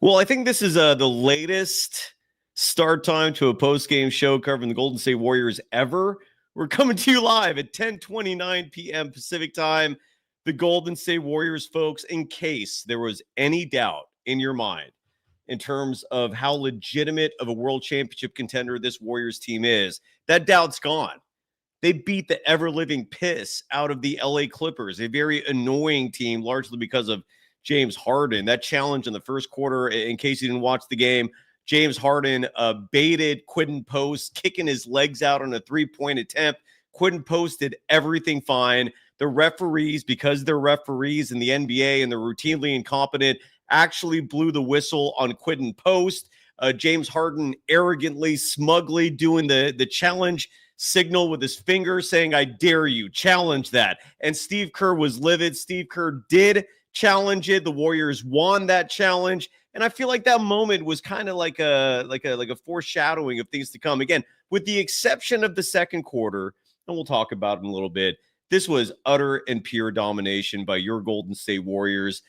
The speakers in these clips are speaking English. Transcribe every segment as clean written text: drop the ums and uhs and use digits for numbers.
Well, I think this is the latest start time to a post-game show covering the Golden State Warriors ever. We're coming to you live at 10:29 p.m. Pacific time. The Golden State Warriors, folks, in case there was any doubt in your mind in terms of how legitimate of a world championship contender this Warriors team is, that doubt's gone. They beat the ever-living piss out of the LA Clippers, a very annoying team, largely because of James Harden. That challenge in the first quarter, in case you didn't watch the game, James Harden baited Quinten Post, kicking his legs out on a three-point attempt. Quinten Post did everything fine. The referees, because they're referees in the NBA and they're routinely incompetent, actually blew the whistle on Quinten Post. James Harden arrogantly, smugly doing the challenge signal with his finger, saying, "I dare you, challenge that." And Steve Kerr was livid. Steve Kerr did challenge it. The Warriors won that challenge. And I feel like that moment was kind of like a foreshadowing of things to come. Again, with the exception of the second quarter, and we'll talk about it in a little bit, this was utter and pure domination by your Golden State Warriors.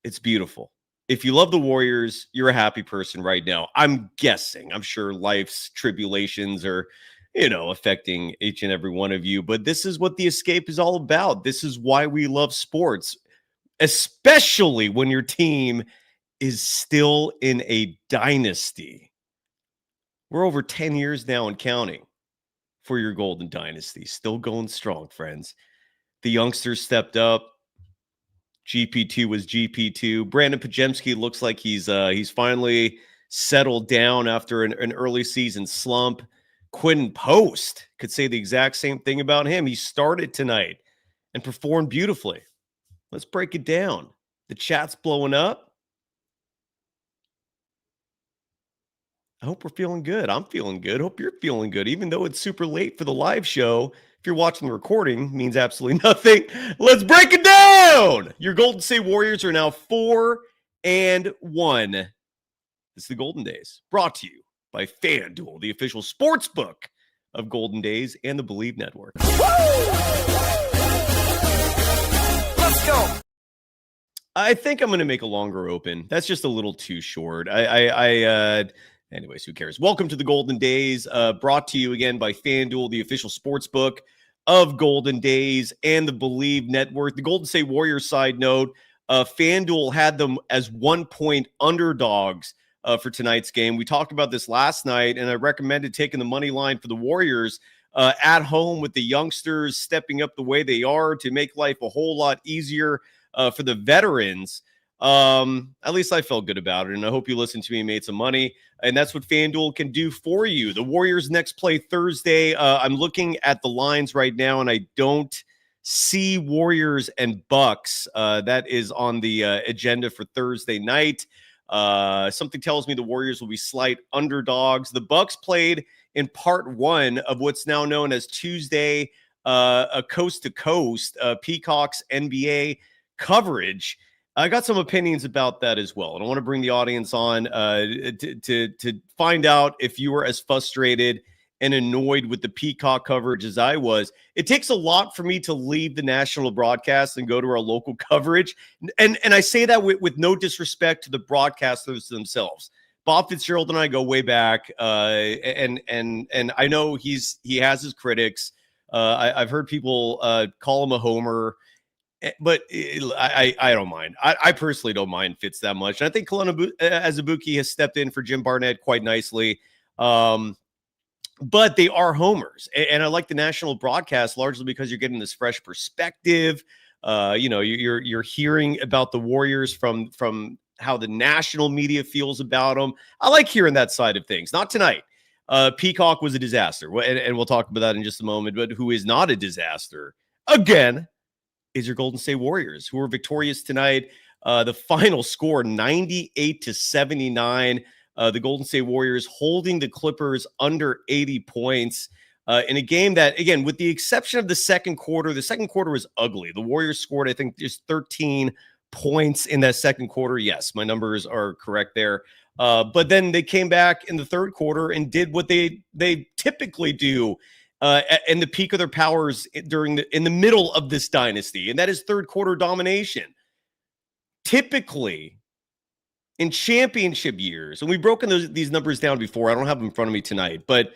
It's beautiful. If you love the Warriors, you're a happy person right now. I'm guessing. I'm sure life's tribulations are, affecting each and every one of you. But this is what the escape is all about. This is why we love sports, especially when your team is still in a dynasty. We're over 10 years now and counting for your Golden Dynasty. Still going strong, friends. The youngsters stepped up. GP2 was GP2. Brandon Podziemski looks like he's finally settled down after an early season slump. Quinten Post could say the exact same thing about him. He started tonight and performed beautifully. Let's break it down. The chat's blowing up. I hope we're feeling good. I'm feeling good. Hope you're feeling good, even though it's super late for the live show. If you're watching the recording, it means absolutely nothing. Let's break it down. Your Golden State Warriors are now 4-1. This is the Golden Days, brought to you by FanDuel, the official sportsbook of Golden Days and the Believe Network. Let's go. I think I'm going to make a longer open. That's just a little too short. Anyways, who cares? Welcome to the Golden Days, brought to you again by FanDuel, the official sportsbook of Golden Days and the Believe Network. The Golden State Warriors, side note, FanDuel had them as 1-point underdogs for tonight's game. We talked about this last night, and I recommended taking the money line for the Warriors at home with the youngsters stepping up the way they are to make life a whole lot easier for the veterans. At least I felt good about it, and I hope you listened to me and made some money. And that's what FanDuel can do for you. The Warriors next play Thursday. I'm looking at the lines right now, and I don't see Warriors and Bucks. That is on the agenda for Thursday night. Something tells me the Warriors will be slight underdogs. The Bucks played in part one of what's now known as Tuesday, a coast to coast, Peacock's NBA coverage. I got some opinions about that as well, and I want to bring the audience on to find out if you were as frustrated and annoyed with the Peacock coverage as I was. It takes a lot for me to leave the national broadcast and go to our local coverage, and I say that with no disrespect to the broadcasters themselves. Bob Fitzgerald and I go way back, and I know he has his critics. I've heard people call him a homer. But I don't mind. I personally don't mind Fitz that much. And I think Kelowna Azubuike has stepped in for Jim Barnett quite nicely. But they are homers. And I like the national broadcast largely because you're getting this fresh perspective. You're hearing about the Warriors from how the national media feels about them. I like hearing that side of things. Not tonight. Peacock was a disaster. And we'll talk about that in just a moment. But who is not a disaster, again, is your Golden State Warriors, who were victorious tonight. The final score, 98-79. The Golden State Warriors holding the Clippers under 80 points in a game that, again, with the exception of the second quarter was ugly. The Warriors scored, I think, just 13 points in that second quarter. Yes, my numbers are correct there. But then they came back in the third quarter and did what they typically do in the peak of their powers in the middle of this dynasty, and that is third quarter domination. Typically, in championship years, and we've broken these numbers down before. I don't have them in front of me tonight, but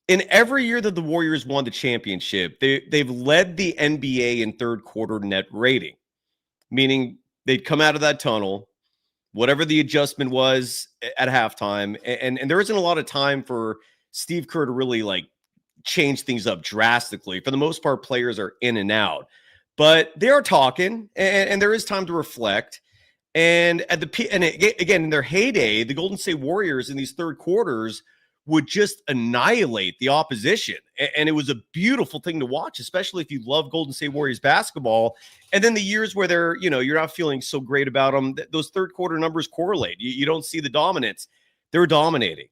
in every year that the Warriors won the championship, they've led the NBA in third quarter net rating, meaning they'd come out of that tunnel, whatever the adjustment was at halftime, and there isn't a lot of time for Steve Kerr to really like change things up drastically. For the most part, players are in and out, but they are talking, and there is time to reflect. And again, in their heyday, the Golden State Warriors in these third quarters would just annihilate the opposition. And it was a beautiful thing to watch, especially if you love Golden State Warriors basketball. And then the years where they're, you're not feeling so great about them, those third quarter numbers correlate. You don't see the dominance. They're dominating.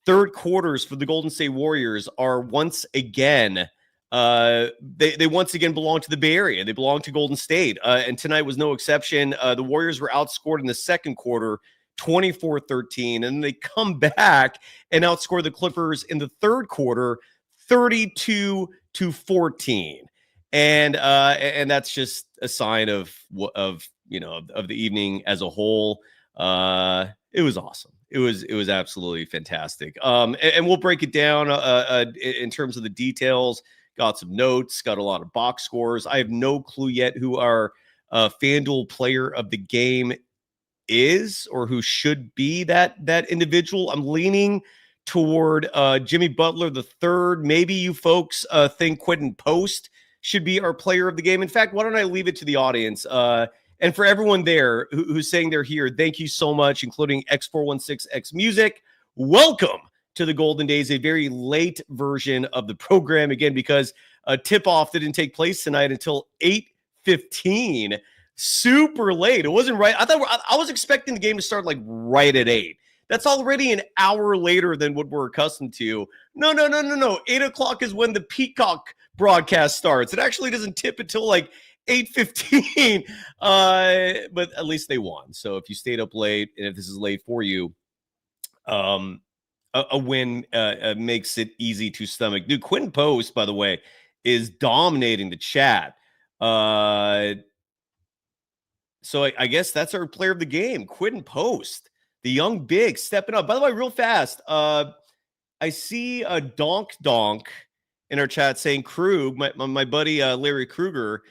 Third quarters for the Golden State Warriors are once again, they once again belong to the Bay Area. They belong to Golden State. And tonight was no exception. The Warriors were outscored in the second quarter 24-13, and then they come back and outscore the Clippers in the third quarter 32-14. And that's just a sign of the evening as a whole. It was awesome. It was absolutely fantastic. And we'll break it down in terms of the details. Got some notes, got a lot of box scores. I have no clue yet who our FanDuel player of the game is, or who should be that individual. I'm leaning toward Jimmy Butler the third. Maybe you folks think Quinten Post should be our player of the game. In fact, why don't I leave it to the audience? And for everyone there who's saying they're here, thank you so much, including X416X Music. Welcome to the Golden Days, a very late version of the program, again, because a tip-off didn't take place tonight until 8:15. Super late. It wasn't right. I was expecting the game to start like right at 8. That's already an hour later than what we're accustomed to. No. 8 o'clock is when the Peacock broadcast starts. It actually doesn't tip until like 8:15. But at least they won. So if you stayed up late, and if this is late for you, a win makes it easy to stomach. Dude, Quinten Post, by the way, is dominating the chat. So I guess that's our player of the game, Quinten Post, the young big stepping up. By the way, real fast, I see a Donk in our chat saying Krug, my buddy Larry Kruger,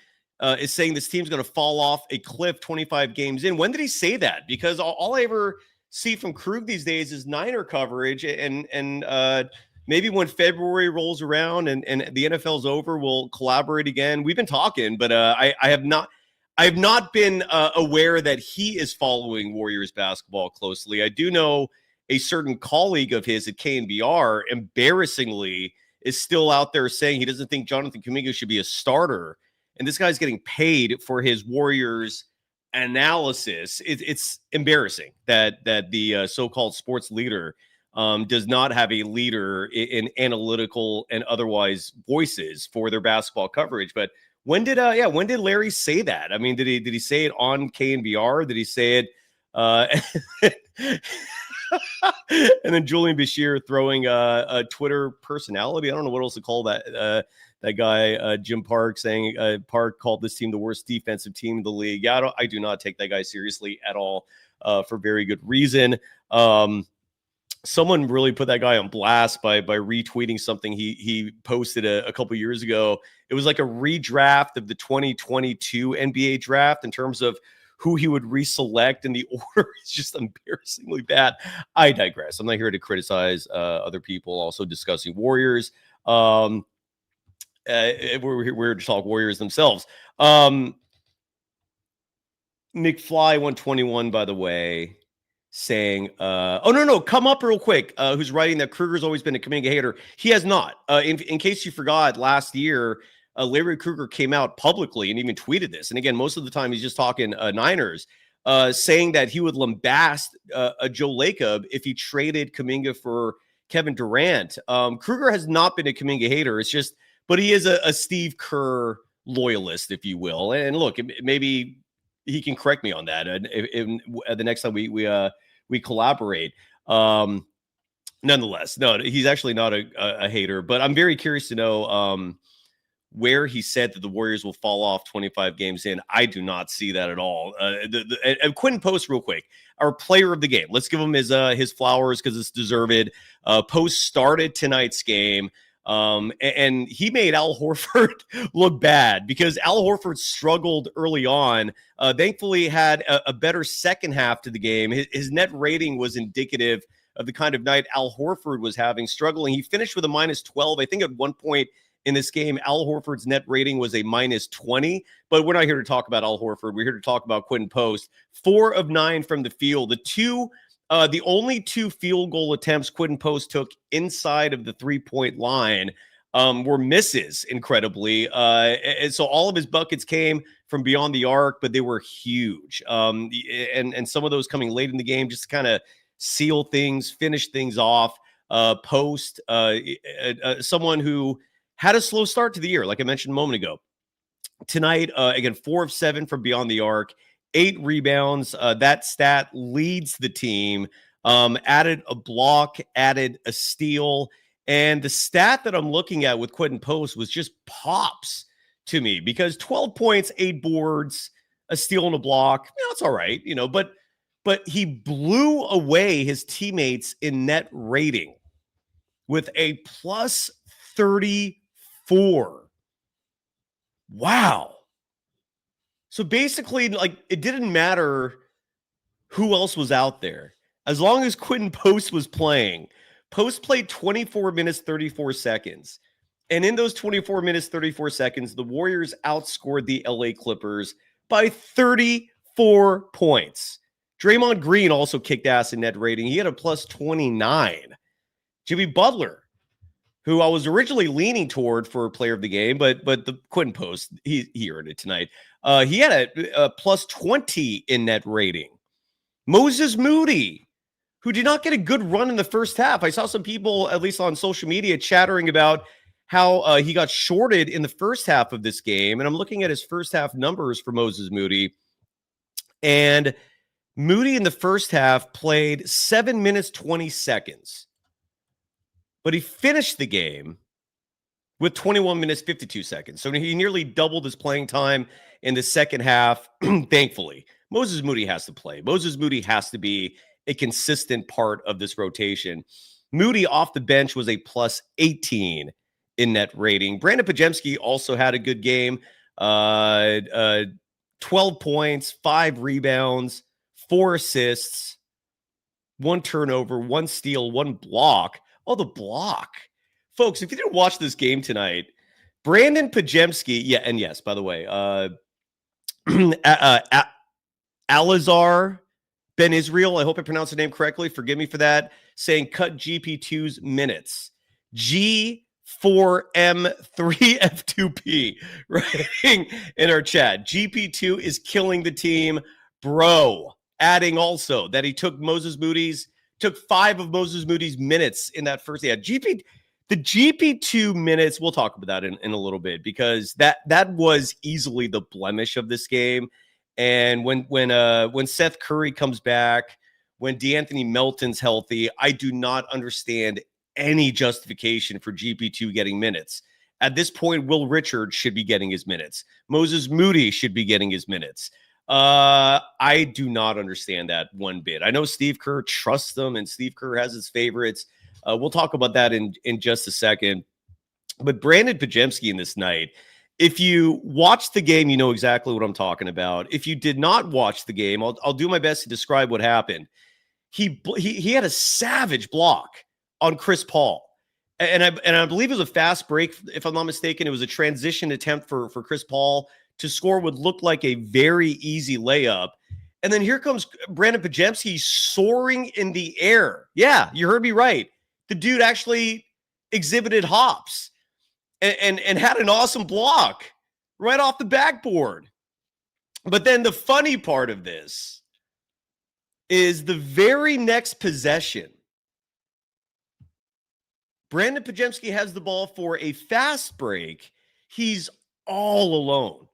is saying this team's going to fall off a cliff 25 games in. When did he say that? Because all I ever see from Krug these days is Niner coverage, and maybe when February rolls around and the NFL's over, we'll collaborate again. We've been talking, but I have not been aware that he is following Warriors basketball closely. I do know a certain colleague of his at KNBR, embarrassingly, is still out there saying he doesn't think Jonathan Kuminga should be a starter. And this guy's getting paid for his Warriors analysis. It's embarrassing that the so-called sports leader does not have a leader in analytical and otherwise voices for their basketball coverage. But when did Larry say that? I mean, did he say it on KNBR? Did he say it? And then Julian Bashir throwing a Twitter personality. I don't know what else to call that. That guy, Jim Park, saying Park called this team the worst defensive team in the league. Yeah, I do not take that guy seriously at all, for very good reason. Someone really put that guy on blast by retweeting something he posted a couple years ago. It was like a redraft of the 2022 NBA draft in terms of who he would reselect, and the order is just embarrassingly bad. I digress. I'm not here to criticize other people also discussing Warriors. We're here to talk Warriors themselves. McFly 121, by the way, saying, come up real quick. Who's writing that Kruger's always been a Kuminga hater? He has not. In case you forgot, last year, Larry Kruger came out publicly and even tweeted this. And again, most of the time he's just talking Niners, saying that he would lambast Joe Lacob if he traded Kuminga for Kevin Durant. Kruger has not been a Kuminga hater. It's just, but he is a Steve Kerr loyalist, if you will. And look, maybe he can correct me on that. And the next time we collaborate. Nonetheless, no, he's actually not a hater. But I'm very curious to know where he said that the Warriors will fall off 25 games in. I do not see that at all. And Quinten Post, real quick, our player of the game. Let's give him his flowers because it's deserved. Post started tonight's game. And he made Al Horford look bad because Al Horford struggled early on. Thankfully, had a better second half to the game. His net rating was indicative of the kind of night Al Horford was having, struggling. He finished with a minus 12. I think at one point in this game, Al Horford's net rating was a minus 20. But we're not here to talk about Al Horford. We're here to talk about Quinten Post. 4 of 9 from the field. The only 2 field goal attempts Quinten Post took inside of the 3-point line were misses, incredibly. And so all of his buckets came from beyond the arc, but they were huge. And some of those coming late in the game just to kind of seal things, finish things off. Post, someone who had a slow start to the year, like I mentioned a moment ago. Tonight, again, 4 of 7 from beyond the arc. 8 rebounds. That stat leads the team. Added a block, added a steal. And the stat that I'm looking at with Quinten Post was just pops to me because 12 points, 8 boards, a steal and a block. It's all right, but he blew away his teammates in net rating with a plus 34. Wow. So basically, like, it didn't matter who else was out there. As long as Quinten Post was playing, Post played 24 minutes, 34 seconds. And in those 24 minutes, 34 seconds, the Warriors outscored the LA Clippers by 34 points. Draymond Green also kicked ass in net rating. He had a plus 29. Jimmy Butler, who I was originally leaning toward for player of the game, but the Quinten Post, he earned it tonight. He had a plus 20 in net rating. Moses Moody, who did not get a good run in the first half. I saw some people, at least on social media, chattering about how he got shorted in the first half of this game. And I'm looking at his first half numbers for Moses Moody. And Moody in the first half played 7 minutes, 20 seconds. But he finished the game with 21 minutes, 52 seconds. So he nearly doubled his playing time in the second half, thankfully. Moses Moody has to play. Moses Moody has to be a consistent part of this rotation. Moody off the bench was a plus 18 in net rating. Brandon Podziemski also had a good game. 12 points, 5 rebounds, 4 assists, 1 turnover, 1 steal, 1 block. Oh, the block. Folks, if you didn't watch this game tonight, Brandon Podziemski, and yes, by the way, Alazar Ben Israel, I hope I pronounced the name correctly. Forgive me for that. Saying cut GP2's minutes. G4M3F2P, writing in our chat. GP2 is killing the team, bro. Adding also that he took 5 of Moses Moody's minutes in that first. Yeah, the GP2 minutes, we'll talk about that in a little bit because that was easily the blemish of this game. And when Seth Curry comes back, when DeAnthony Melton's healthy, I do not understand any justification for GP2 getting minutes. At this point, Will Richards should be getting his minutes. Moses Moody should be getting his minutes. I do not understand that one bit. I know Steve Kerr trusts them, and Steve Kerr has his favorites. We'll talk about that in just a second. But Brandon Podziemski in this night, if you watch the game, you know exactly what I'm talking about. If you did not watch the game, I'll do my best to describe what happened. He had a savage block on Chris Paul. And I believe it was a fast break, if I'm not mistaken. It was a transition attempt for Chris Paul to score would look like a very easy layup. And then here comes Brandon Podziemski soaring in the air. Yeah, you heard me right. The dude actually exhibited hops and had an awesome block right off the backboard. But then the funny part of this is the very next possession. Brandon Podziemski has the ball for a fast break. He's all alone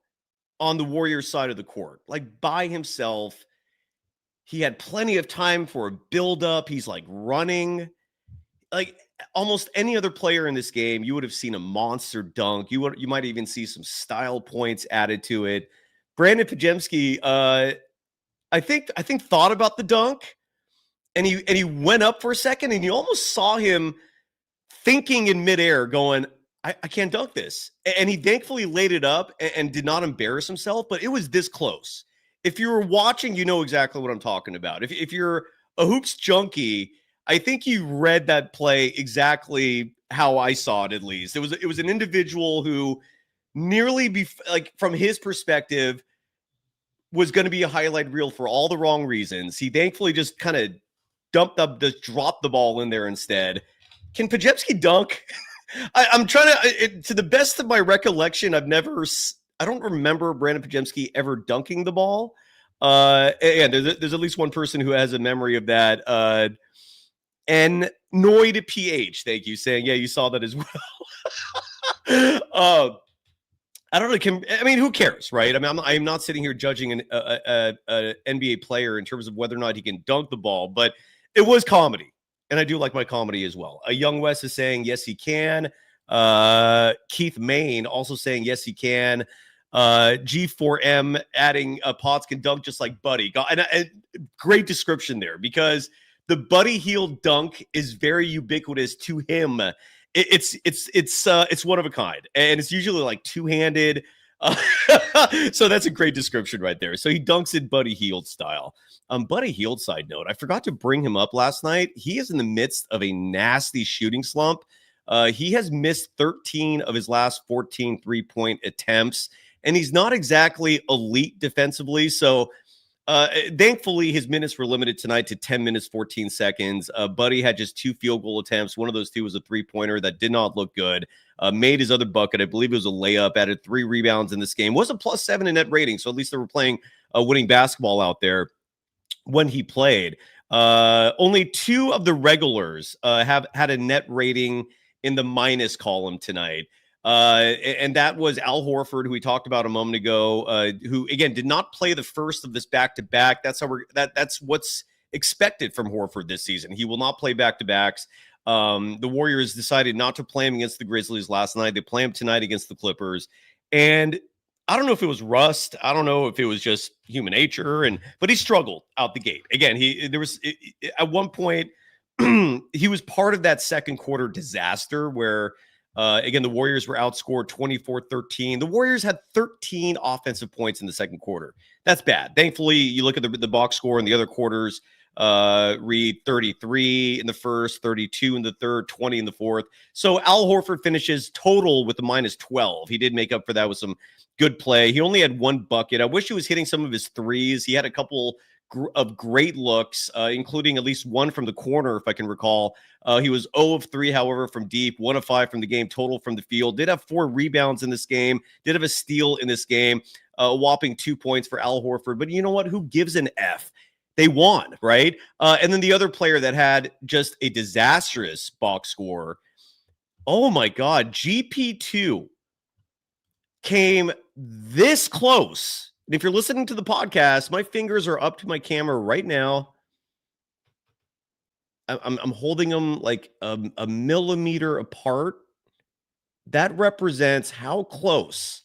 on the Warriors side of the court, like by himself. He had plenty of time for a build-up. He's like running. like almost any other player in this game, you would have seen a monster dunk. You might even see some style points added to it. Brandon Podziemski, I think thought about the dunk, and he went up for a second, and you almost saw him thinking in midair, going, I can't dunk this. And he thankfully laid it up and did not embarrass himself, but it was this close. If you were watching, you know exactly what I'm talking about. If you're a hoops junkie, I think you read that play exactly how I saw it, at least. It was an individual who nearly, like, from his perspective, was going to be a highlight reel for all the wrong reasons. He thankfully just kind of dropped the ball in there instead. Can Podziemski dunk? I'm trying to the best of my recollection, I don't remember Brandon Podziemski ever dunking the ball. And there's at least one person who has a memory of that. And Noid PH, thank you, saying, yeah, you saw that as well. I don't know. Who cares, right? I'm not sitting here judging an NBA player in terms of whether or not he can dunk the ball, but it was comedy. And I do like my comedy as well. Young West is saying, yes, he can. Keith Main also saying, yes, he can. G4M adding Potts can dunk just like Buddy. And great description there, because the Buddy Hield dunk is very ubiquitous to him. It's one of a kind, and it's usually like two-handed. So that's a great description right there. So he dunks in Buddy Hield style. Buddy Hield, side note, I forgot to bring him up last night. He is in the midst of a nasty shooting slump. He has missed 13 of his last 14 3-point attempts, and he's not exactly elite defensively. So thankfully, his minutes were limited tonight to 10 minutes, 14 seconds. Buddy had just 2 field goal attempts. One of those 2 was a 3-pointer that did not look good. Made his other bucket. I believe it was a layup, added 3 rebounds in this game. Was a +7 in net rating, so at least they were playing winning basketball out there when he played. Only 2 of the regulars have had a net rating in the minus column tonight. And that was Al Horford, who we talked about a moment ago, who again did not play the first of this back-to-back. That's what's expected from Horford this season. He will not play back-to-backs. The Warriors decided not to play him against the Grizzlies last night. They play him tonight against the Clippers. And I don't know if it was rust. I don't know if it was just human nature, but he struggled out the gate. Again, at one point he was part of that second quarter disaster where again, the Warriors were outscored 24-13. The Warriors had 13 offensive points in the second quarter. That's bad. Thankfully, you look at the box score in the other quarters, read 33 in the first, 32 in the third, 20 in the fourth. So Al Horford finishes total with a -12. He did make up for that with some good play. He only had 1 bucket. I wish he was hitting some of his threes. He had a couple of great looks, including at least 1 from the corner, if I can recall. He was 0 of 3, however, from deep, 1 of 5 from the game total from the field. Did have 4 rebounds in this game. Did have a steal in this game. A whopping 2 points for Al Horford. But you know what? Who gives an F? They won, right? And then the other player that had just a disastrous box score, oh my God, GP2 came this close. And if you're listening to the podcast, my fingers are up to my camera right now. I'm holding them like a millimeter apart. That represents how close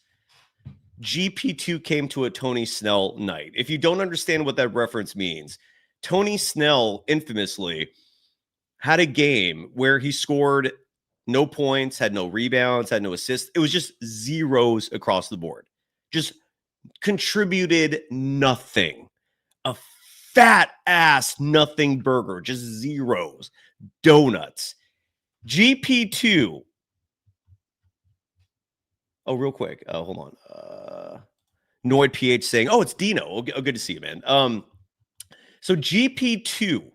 GP2 came to a Tony Snell night. If you don't understand what that reference means, Tony Snell infamously had a game where he scored no points, had no rebounds, had no assists. It was just zeros across the board. Just contributed nothing. A fat ass nothing burger, just zeros, donuts. GP2. Oh, real quick. Hold on. Noid PH saying, oh, it's Dino. Oh, good to see you, man. So GP2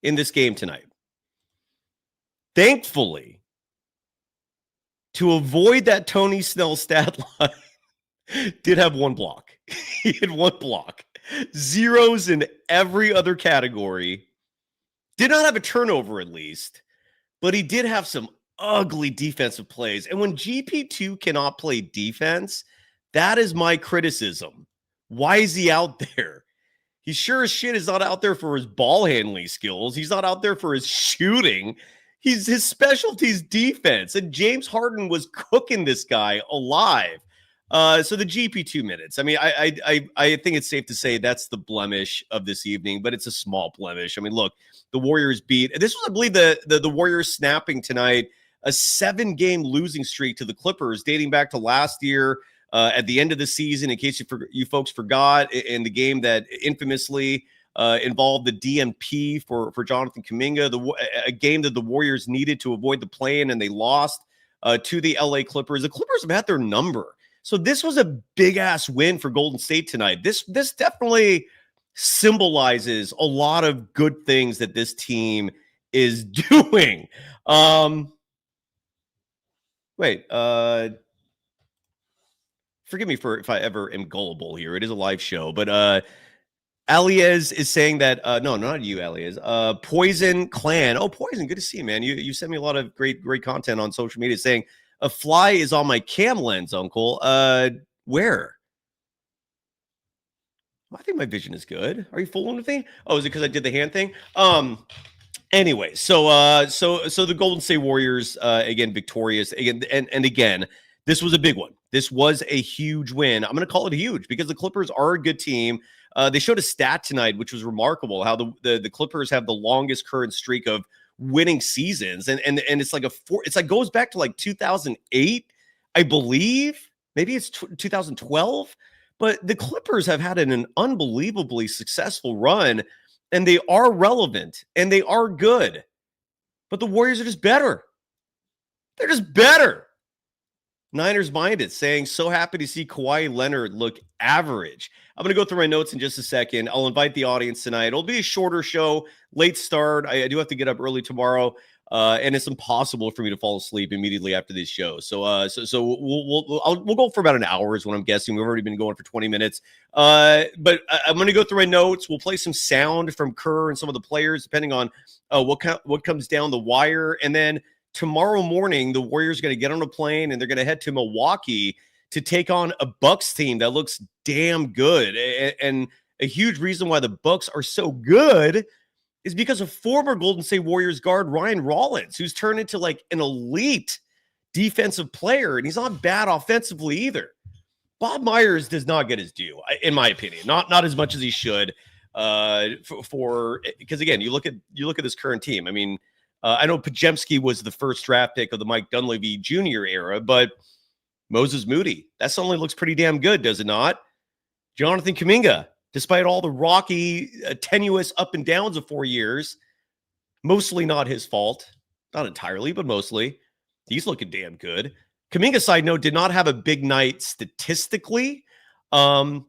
in this game tonight. Thankfully, to avoid that Tony Snell stat line, did have 1 block. He had 1 block. Zeros in every other category. Did not have a turnover, at least, but he did have some ugly defensive plays. And when GP2 cannot play defense, that is my criticism. Why is he out there? He sure as shit is not out there for his ball handling skills. He's not out there for his shooting. his specialty's defense, and James Harden was cooking this guy alive. So the GP 2 minutes. I mean, I think it's safe to say that's the blemish of this evening, but it's a small blemish. I mean, look, the Warriors beat. This was, I believe, the Warriors snapping tonight a 7-game losing streak to the Clippers, dating back to last year at the end of the season. In case you folks forgot, in the game that infamously involved the DMP for Jonathan Kuminga, a game that the Warriors needed to avoid the play-in, and they lost to the LA Clippers. The Clippers have had their number. So this was a big-ass win for Golden State tonight. This definitely symbolizes a lot of good things that this team is doing. Forgive me if I ever am gullible here. It is a live show, but Aliez is saying that no, not you, Aliez. Poison Clan. Oh, Poison, good to see you, man. You sent me a lot of great content on social media saying a fly is on my cam lens, Uncle. Where? I think my vision is good. Are you fooling with me? Oh, is it because I did the hand thing? Anyway, so the Golden State Warriors again victorious again, and again, this was a big one. This was a huge win. I'm going to call it huge because the Clippers are a good team. They showed a stat tonight, which was remarkable, how the Clippers have the longest current streak of winning seasons, and it's like it's like goes back to like 2008, I believe. Maybe it's 2012, but the Clippers have had an unbelievably successful run, and they are relevant and they are good, but the Warriors are just better. They're just better. Niners minded, saying, so happy to see Kawhi Leonard look average. I'm going to go through my notes in just a second. I'll invite the audience tonight. It'll be a shorter show, late start. I do have to get up early tomorrow, and it's impossible for me to fall asleep immediately after this show. So we'll go for about an hour is what I'm guessing. We've already been going for 20 minutes. But I'm going to go through my notes. We'll play some sound from Kerr and some of the players, depending on what comes down the wire. And then tomorrow morning, the Warriors are going to get on a plane and they're going to head to Milwaukee to take on a Bucks team that looks damn good. And a huge reason why the Bucks are so good is because of former Golden State Warriors guard Ryan Rollins, who's turned into like an elite defensive player, and he's not bad offensively either. Bob Myers does not get his due, in my opinion, not as much as he should. Because again, you look at this current team. I mean, I know Podziemski was the first draft pick of the Mike Dunleavy Jr. era, but Moses Moody, that suddenly looks pretty damn good, does it not? Jonathan Kuminga, despite all the rocky, tenuous up and downs of 4 years, mostly not his fault. Not entirely, but mostly. He's looking damn good. Kuminga, side note, did not have a big night statistically, but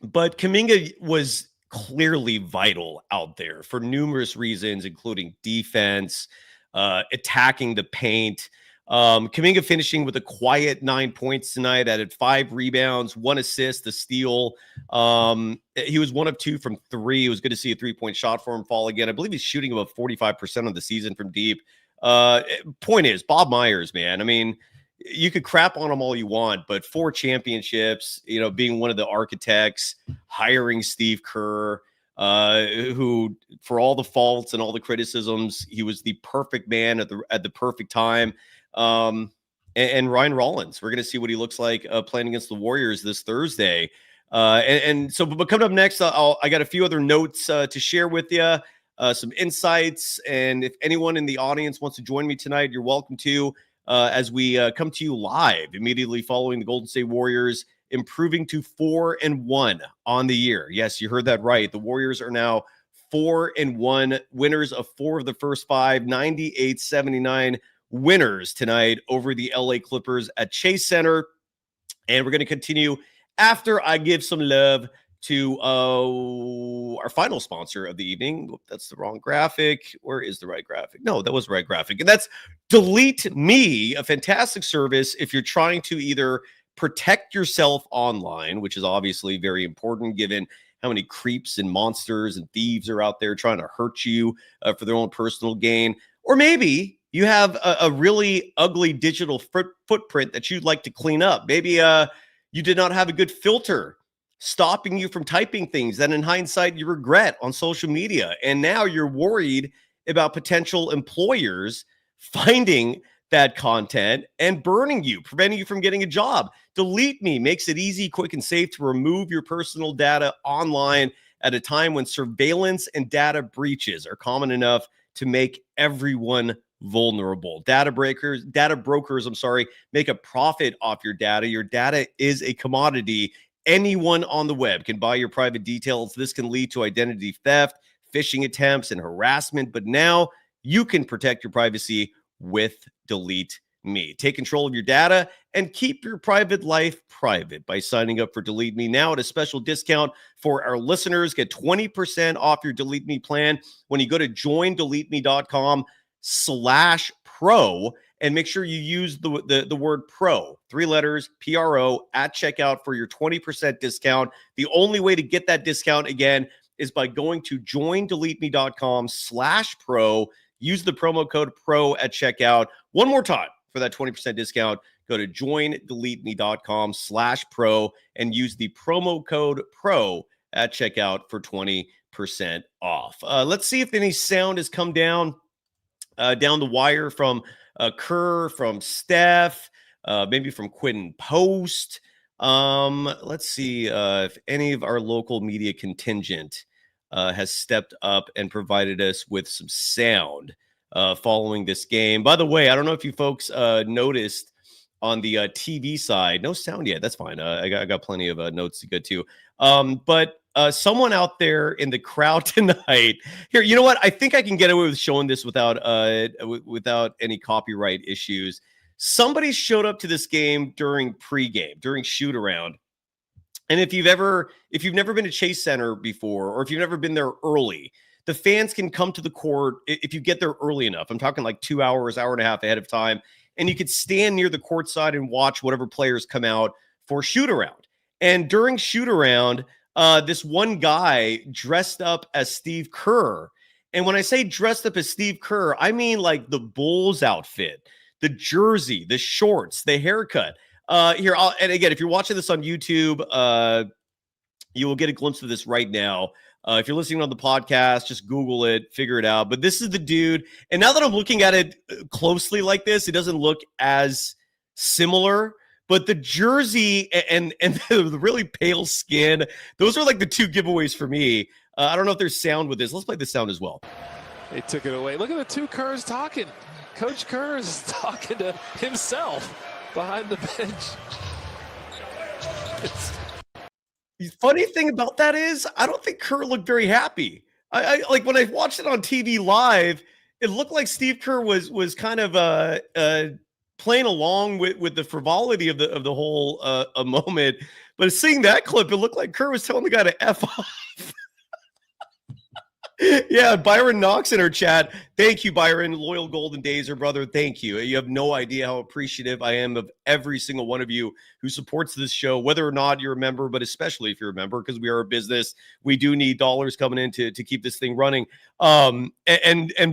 Kuminga was clearly vital out there for numerous reasons, including defense, attacking the paint. Kuminga finishing with a quiet 9 points tonight, added 5 rebounds, 1 assist, a steal. He was 1 of 2 from 3. It was good to see a 3-point shot for him fall again. I believe he's shooting about 45% of the season from deep. Point is, Bob Myers, man. I mean, you could crap on him all you want, but 4 championships, being one of the architects, hiring Steve Kerr, who, for all the faults and all the criticisms, he was the perfect man at the perfect time. And Ryan Rollins, we're going to see what he looks like playing against the Warriors this Thursday. But coming up next, I got a few other notes to share with you, some insights. And if anyone in the audience wants to join me tonight, you're welcome to. As we come to you live immediately following the Golden State Warriors improving to 4-1 on the year. Yes, you heard that right. The Warriors are now 4-1, winners of 4 of the first 5, 98-79 winners tonight over the LA Clippers at Chase Center. And we're going to continue after I give some love to our final sponsor of the evening. Whoop, that's the wrong graphic. Where is the right graphic? No, that was the right graphic. And that's DeleteMe, a fantastic service if you're trying to either protect yourself online, which is obviously very important given how many creeps and monsters and thieves are out there trying to hurt you for their own personal gain. Or maybe you have a really ugly digital footprint that you'd like to clean up. Maybe you did not have a good filter stopping you from typing things that in hindsight you regret on social media. And now you're worried about potential employers finding that content and burning you, preventing you from getting a job. DeleteMe makes it easy, quick, and safe to remove your personal data online at a time when surveillance and data breaches are common enough to make everyone vulnerable. Data brokers, make a profit off your data. Your data is a commodity. Anyone on the web can buy your private details. This can lead to identity theft, phishing attempts, and harassment. But now you can protect your privacy with DeleteMe. Take control of your data and keep your private life private by signing up for DeleteMe now at a special discount for our listeners. Get 20% off your DeleteMe plan when you go to joindeleteme.com/pro and make sure you use the word pro, 3 letters, PRO, at checkout for your 20% discount. The only way to get that discount, again, is by going to joindeleteme.com/pro. Use the promo code PRO at checkout. One more time for that 20% discount. Go to joindeleteme.com/pro and use the promo code PRO at checkout for 20% off. Let's see if any sound has come down the wire from Kerr, from Steph, maybe from Quinten Post. Let's see if any of our local media contingent has stepped up and provided us with some sound following this game. By the way, I don't know if you folks noticed on the TV side, no sound yet. That's fine. I got plenty of notes to get to. But someone out there in the crowd tonight here, you know what? I think I can get away with showing this without any copyright issues. Somebody showed up to this game during pregame, during shoot around. And if you've never been to Chase Center before, or if you've never been there early, the fans can come to the court if you get there early enough. I'm talking like 2 hours, hour and a half ahead of time. And you could stand near the court side and watch whatever players come out for shoot around. And during shoot around, this one guy dressed up as Steve Kerr. And when I say dressed up as Steve Kerr, I mean like the Bulls outfit, the jersey, the shorts, the haircut. And again, if you're watching this on YouTube, you will get a glimpse of this right now. If you're listening on the podcast, just Google it, figure it out. But this is the dude. And now that I'm looking at it closely like this, it doesn't look as similar. But the jersey and the really pale skin, those are like the two giveaways for me. I don't know if there's sound with this. Let's play the sound as well. They took it away. Look at the two Kerrs talking. Coach Kerr is talking to himself behind the bench. The funny thing about that is I don't think Kerr looked very happy. I like when I watched it on TV live, it looked like Steve Kerr was kind of playing along with the frivolity of the whole a moment. But seeing that clip, it looked like Kerr was telling the guy to F off. Yeah, Byron Knox in our chat. Thank you, Byron. Loyal Golden Dazer, brother. Thank you. You have no idea how appreciative I am of every single one of you who supports this show, whether or not you're a member, but especially if you're a member, because we are a business. We do need dollars coming in to keep this thing running. And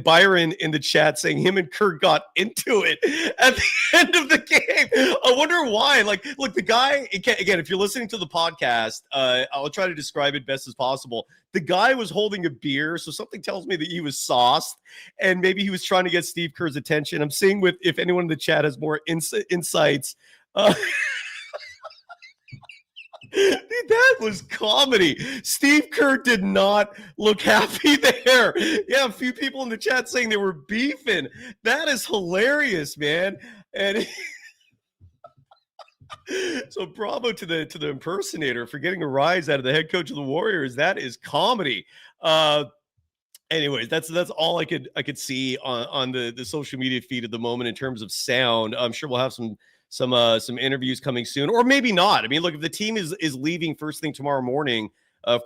Byron in the chat saying him and Kerr got into it at the end of the game. I wonder why. Like, look, the guy, again, if you're listening to the podcast, I'll try to describe it best as possible. The guy was holding a beer, so something tells me that he was sauced, and maybe he was trying to get Steve Kerr's attention. I'm seeing if anyone in the chat has more insights. Dude, that was comedy. Steve Kerr did not look happy there. Yeah, a few people in the chat saying they were beefing. That is hilarious, man. And so bravo to the impersonator for getting a rise out of the head coach of the Warriors. That is comedy. Anyways, that's all I could see on the social media feed at the moment in terms of sound. I'm sure we'll have some interviews coming soon, or maybe not. I mean, look, if the team is leaving first thing tomorrow morning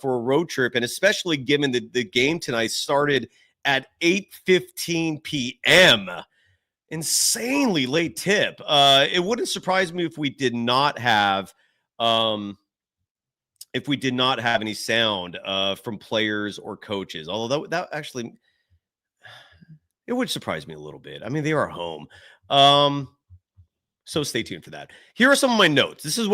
for a road trip, and especially given the game tonight started at 8:15 p.m., insanely late tip. It wouldn't surprise me if we did not have any sound from players or coaches. Although that actually, it would surprise me a little bit. I mean, they are home. So stay tuned for that. Here are some of my notes. This is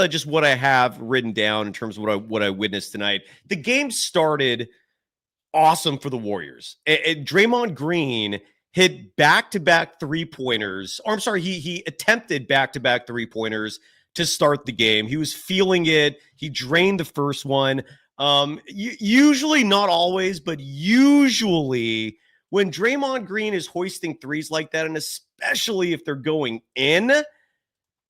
just what I have written down in terms of what I witnessed tonight. The game started awesome for the Warriors. And Draymond Green hit back-to-back three-pointers. Or I'm sorry, he attempted back-to-back three-pointers to start the game. He was feeling it. He drained the first one. Usually, not always, but usually when Draymond Green is hoisting threes like that, and especially if they're going in,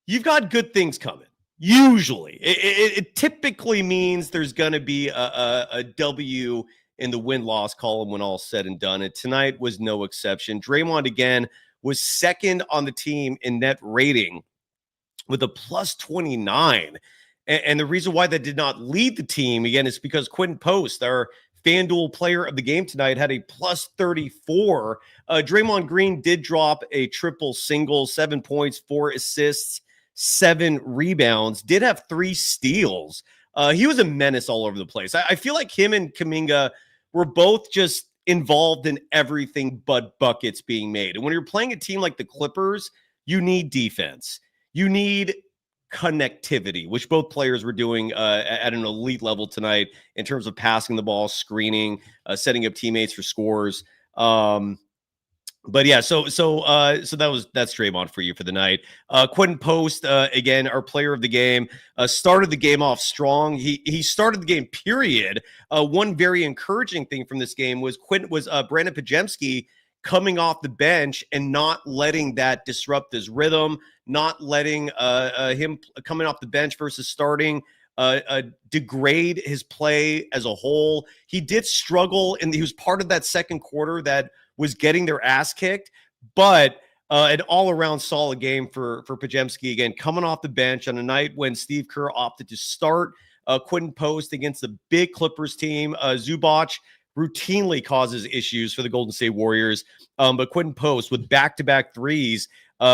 you've got good things coming. Usually. It typically means there's going to be a W in the win-loss column when all's said and done. And tonight was no exception. Draymond, again, was second on the team in net rating with a plus 29. And the reason why that did not lead the team, again, is because Quinten Post, our FanDuel player of the game tonight, had a plus 34. Draymond Green did drop a triple single, 7 points, 4 assists, 7 rebounds, did have 3 steals. He was a menace all over the place. I feel like him and Kuminga were both just involved in everything but buckets being made. And when you're playing a team like the Clippers, you need defense. You need connectivity, which both players were doing at an elite level tonight in terms of passing the ball, screening, setting up teammates for scores. But yeah, so that's Draymond for you for the night. Quinten Post, again, our player of the game, started the game off strong. He started the game, period. One very encouraging thing from this game was Brandon Podziemski coming off the bench and not letting that disrupt his rhythm, not letting him coming off the bench versus starting degrade his play as a whole. He did struggle, and he was part of that second quarter that was getting their ass kicked, but an all-around solid game for Podziemski, again, coming off the bench on a night when Steve Kerr opted to start Quinten Post against the big Clippers team. Zubac routinely causes issues for the Golden State Warriors, but Quinten Post with back-to-back threes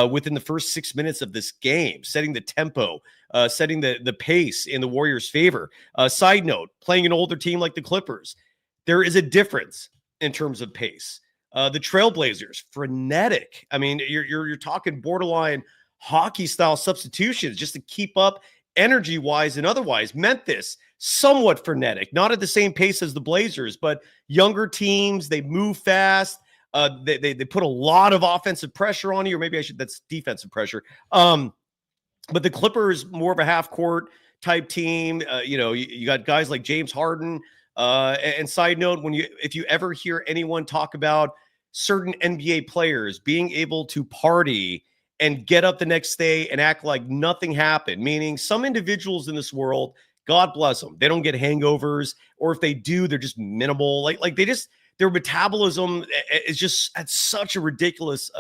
within the first 6 minutes of this game, setting the tempo, setting the pace in the Warriors' favor. Side note, playing an older team like the Clippers, there is a difference in terms of pace. The Trailblazers, frenetic. I mean, you're talking borderline hockey-style substitutions just to keep up energy-wise and otherwise. Memphis, somewhat frenetic, not at the same pace as the Blazers, but younger teams, they move fast. They put a lot of offensive pressure on you, or maybe that's defensive pressure. But the Clippers, more of a half-court type team. You got guys like James Harden. And side note, if you ever hear anyone talk about certain NBA players being able to party and get up the next day and act like nothing happened, meaning some individuals in this world, God bless them, they don't get hangovers, or if they do, they're just minimal. Like their metabolism is just at such a ridiculous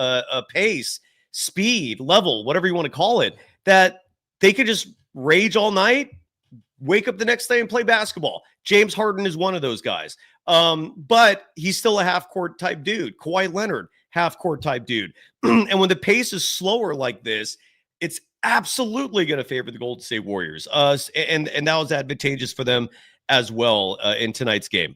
pace, speed, level, whatever you want to call it, that they could just rage all night, wake up the next day and play basketball. James Harden is one of those guys. But he's still a half-court type dude. Kawhi Leonard, half-court type dude. And when the pace is slower like this, it's absolutely going to favor the Golden State Warriors. And that was advantageous for them as well in tonight's game.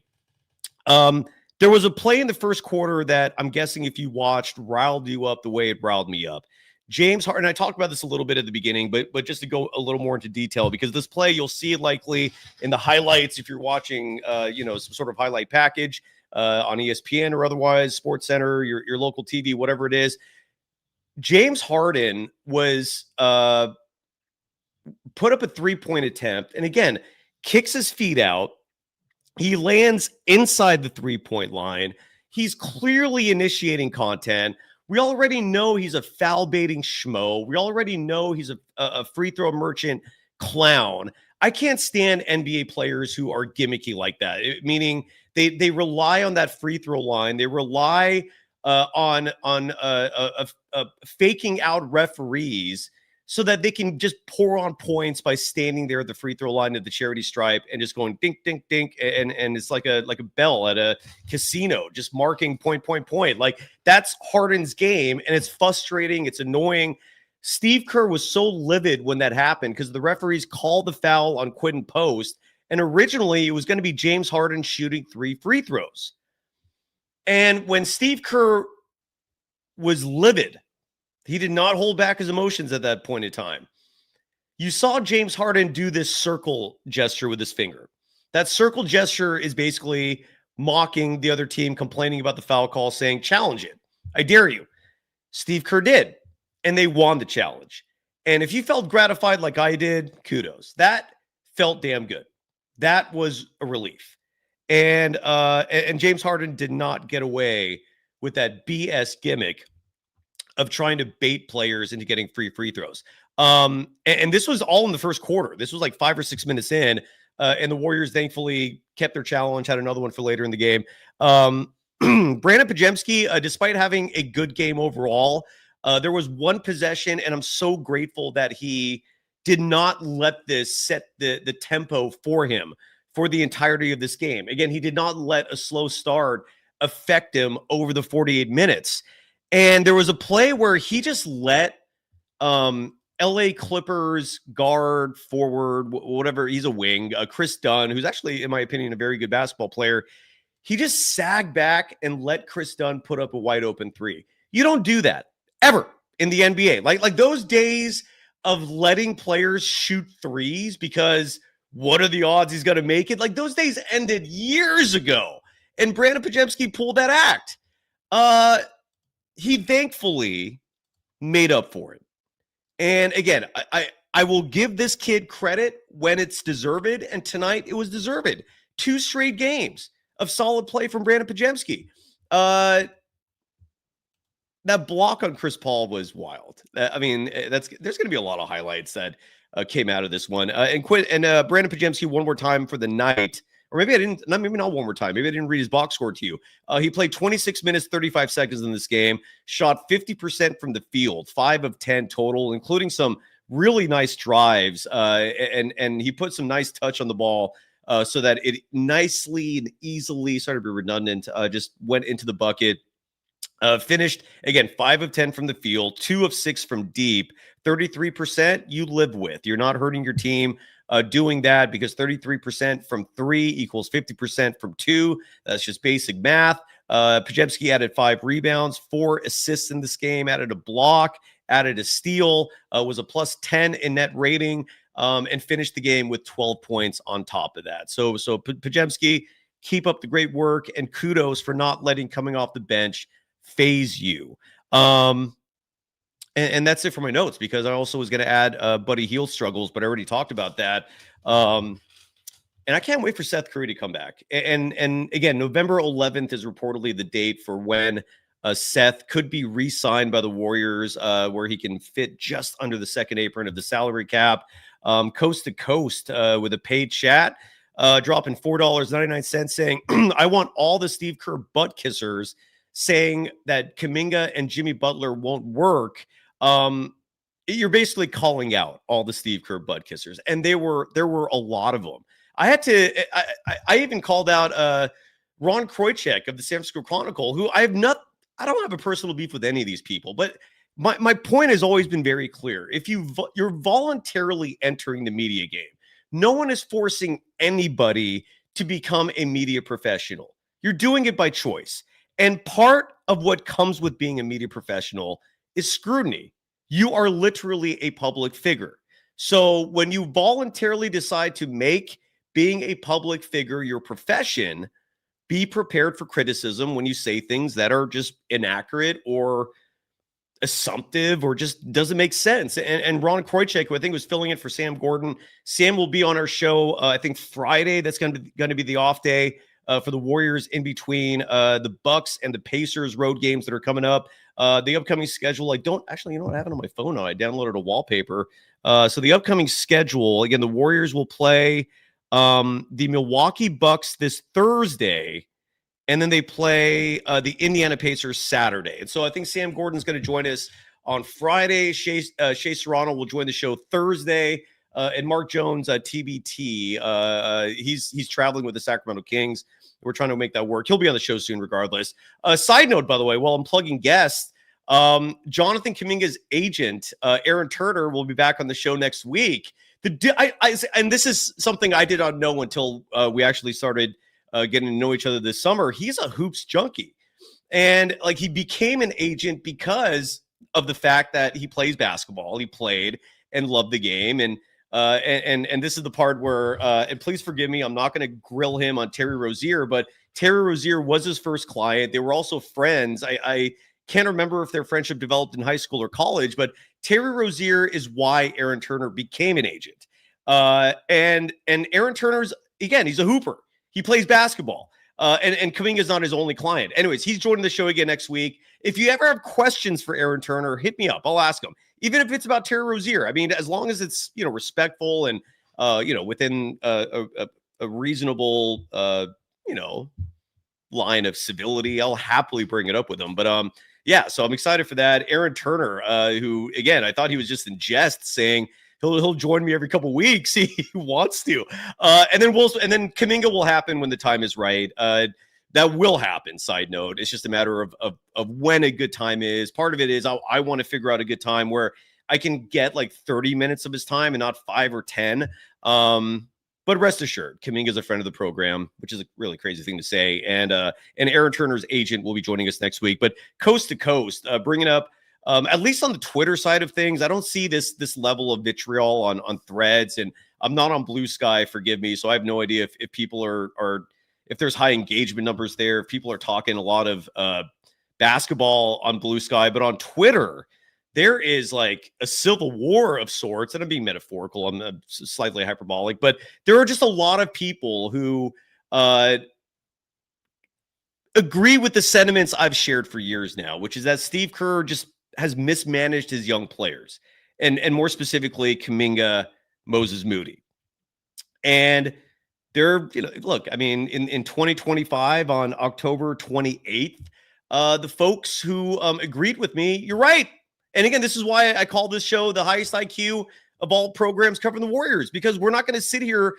There was a play in the first quarter that I'm guessing if you watched riled you up the way it riled me up. James Harden, I talked about this a little bit at the beginning, but just to go a little more into detail, because this play, you'll see it likely in the highlights if you're watching, some sort of highlight package on ESPN or otherwise, Sports Center, your local TV, whatever it is. James Harden was put up a three-point attempt, and again, kicks his feet out. He lands inside the three-point line. He's clearly initiating content. We already know he's a foul-baiting schmo. We already know he's a free throw merchant clown. I can't stand NBA players who are gimmicky like that, meaning they rely on that free throw line. They rely on faking out referees so that they can just pour on points by standing there at the free throw line at the charity stripe and just going dink, dink, dink. And it's like a bell at a casino, just marking point. Like that's Harden's game. And it's frustrating. It's annoying. Steve Kerr was so livid when that happened because the referees called the foul on Quinten Post. And originally it was going to be James Harden shooting 3 free throws. And when Steve Kerr was livid, he did not hold back his emotions at that point in time. You saw James Harden do this circle gesture with his finger. That circle gesture is basically mocking the other team, complaining about the foul call, saying, challenge it. I dare you. Steve Kerr did, and they won the challenge. And if you felt gratified like I did, kudos. That felt damn good. That was a relief. And James Harden did not get away with that BS gimmick of trying to bait players into getting free throws. And this was all in the first quarter. This was like 5 or 6 minutes in, and the Warriors thankfully kept their challenge, had another one for later in the game. Brandon Podziemski, despite having a good game overall, there was one possession, and I'm so grateful that he did not let this set the tempo for him for the entirety of this game. Again, he did not let a slow start affect him over the 48 minutes. And there was a play where he just let LA Clippers guard, forward, whatever, he's a wing, Chris Dunn, who's actually, in my opinion, a very good basketball player. He just sagged back and let Chris Dunn put up a wide open three. You don't do that ever in the NBA. Like those days of letting players shoot threes because what are the odds he's going to make it? Like those days ended years ago. And Brandon Podziemski pulled that act. He thankfully made up for it. And again, I will give this kid credit when it's deserved. And tonight it was deserved. 2 straight games of solid play from Brandon Podziemski. That block on Chris Paul was wild. I mean, there's going to be a lot of highlights that came out of this one. And Brandon Podziemski one more time for the night. Or maybe I didn't, maybe not one more time. Maybe I didn't read his box score to you. He played 26 minutes, 35 seconds in this game, shot 50% from the field, 5 of 10 total, including some really nice drives. And he put some nice touch on the ball so that it nicely and easily, sorry to be redundant, just went into the bucket. Finished, again, 5 of 10 from the field, 2 of 6 from deep, 33% you live with. You're not hurting your team doing that because 33% from 3 equals 50% from 2. That's just basic math. Podziemski added 5 rebounds, 4 assists in this game, added a block, added a steal, was a plus 10 in net rating, and finished the game with 12 points on top of that. So Podziemski, keep up the great work, and kudos for not letting coming off the bench phase you. And that's it for my notes, because I also was going to add Buddy Hield struggles, but I already talked about that. And I can't wait for Seth Curry to come back. And again, November 11th is reportedly the date for when Seth could be re-signed by the Warriors, where he can fit just under the second apron of the salary cap, coast to coast with a paid chat, dropping $4.99, saying, I want all the Steve Kerr butt kissers saying that Kuminga and Jimmy Butler won't work. You're basically calling out all the Steve Kerr butt kissers, and there were a lot of them. I even called out Ron Kroichek of the San Francisco Chronicle, who I don't have a personal beef with any of these people, but my point has always been very clear. If you're voluntarily entering the media game, no one is forcing anybody to become a media professional. You're doing it by choice. And part of what comes with being a media professional is scrutiny. You are literally a public figure. So when you voluntarily decide to make being a public figure your profession, be prepared for criticism when you say things that are just inaccurate or assumptive or just doesn't make sense. And Ron Kroichek, who I think was filling in for Sam Gordon, Sam will be on our show, I think Friday. That's going to be the off day for the Warriors in between the Bucks and the Pacers road games that are coming up. The upcoming schedule, I don't actually, you know what, I have it on my phone now. I downloaded a wallpaper. So the upcoming schedule, again, the Warriors will play the Milwaukee Bucks this Thursday, and then they play the Indiana Pacers Saturday. And so I think Sam Gordon's going to join us on Friday. Shea Serrano will join the show Thursday. And Mark Jones, TBT, he's traveling with the Sacramento Kings. We're trying to make that work. He'll be on the show soon regardless. Side note, by the way, while I'm plugging guests, Jonathan Kuminga's agent, Aaron Turner, will be back on the show next week. And this is something I did not know until we actually started getting to know each other this summer. He's a hoops junkie. And like he became an agent because of the fact that he plays basketball. He played and loved the game. And this is the part where, and please forgive me, I'm not going to grill him on Terry Rozier, but Terry Rozier was his first client. They were also friends. I Can't remember if their friendship developed in high school or college, but Terry Rozier is why Aaron Turner became an agent. And Aaron Turner's, again, he's a hooper. He plays basketball. And Kuminga's not his only client. Anyways, he's joining the show again next week. If you ever have questions for Aaron Turner, hit me up. I'll ask him. Even if it's about Terry Rozier. I mean, as long as it's, respectful and, within a reasonable, line of civility, I'll happily bring it up with him. But, yeah, so I'm excited for that. Aaron Turner, who, again, I thought he was just in jest saying he'll join me every couple of weeks. He wants to. And then Kuminga will happen when the time is right. That will happen, side note. It's just a matter of when a good time is. Part of it is I want to figure out a good time where I can get like 30 minutes of his time and not 5 or 10. But rest assured, Kuminga is a friend of the program, which is a really crazy thing to say. And Aaron Turner's agent will be joining us next week. But coast to coast, bringing up, at least on the Twitter side of things, I don't see this level of vitriol on threads. And I'm not on Blue Sky, forgive me. So I have no idea if people are if there's high engagement numbers there, if people are talking a lot of basketball on Blue Sky. But on Twitter, there is like a civil war of sorts, and I'm being metaphorical, I'm slightly hyperbolic, but there are just a lot of people who agree with the sentiments I've shared for years now, which is that Steve Kerr just has mismanaged his young players, and more specifically, Kuminga, Moses Moody. And they're, look, I mean, in 2025, on October 28th, the folks who agreed with me, you're right. And again, this is why I call this show the highest IQ of all programs covering the Warriors, because we're not going to sit here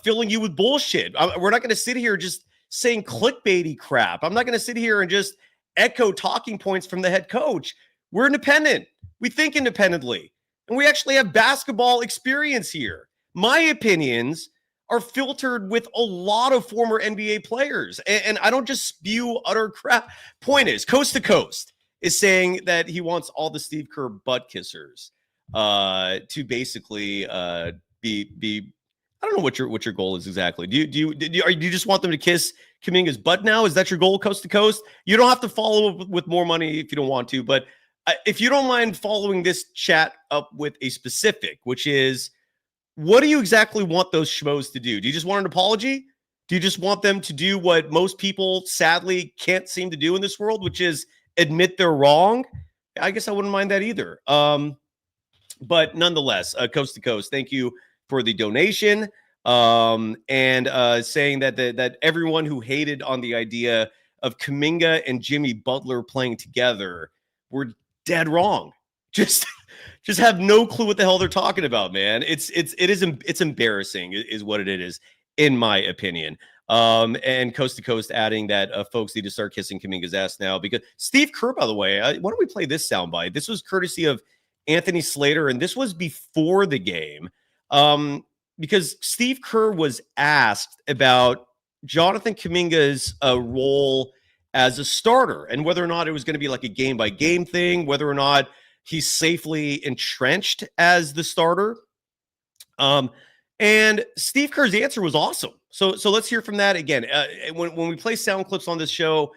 filling you with bullshit. We're not going to sit here just saying clickbaity crap. I'm not going to sit here and just echo talking points from the head coach. We're independent. We think independently. And we actually have basketball experience here. My opinions are filtered with a lot of former NBA players. And I don't just spew utter crap. Point is, Coast to Coast is saying that he wants all the Steve Kerr butt kissers to basically be. I don't know what your goal is exactly. Do you just want them to kiss Kuminga's butt now? Is that your goal, Coast to Coast? You don't have to follow up with more money if you don't want to, but if you don't mind following this chat up with a specific, which is, what do you exactly want those schmoes to do? Do you just want an apology? Do you just want them to do what most people sadly can't seem to do in this world, which is admit they're wrong? I guess I wouldn't mind that either. But nonetheless, Coast to Coast, thank you for the donation, and saying that everyone who hated on the idea of Kuminga and Jimmy Butler playing together were dead wrong. Just have no clue what the hell they're talking about, man. It's embarrassing is what it is, in my opinion. And Coast to Coast adding that folks need to start kissing Kuminga's ass now, because Steve Kerr, by the way, why don't we play this soundbite? This was courtesy of Anthony Slater, and this was before the game, because Steve Kerr was asked about Jonathan Kuminga's role as a starter and whether or not it was going to be like a game-by-game thing, whether or not he's safely entrenched as the starter. And Steve Kerr's answer was awesome. So let's hear from that again. When we play sound clips on this show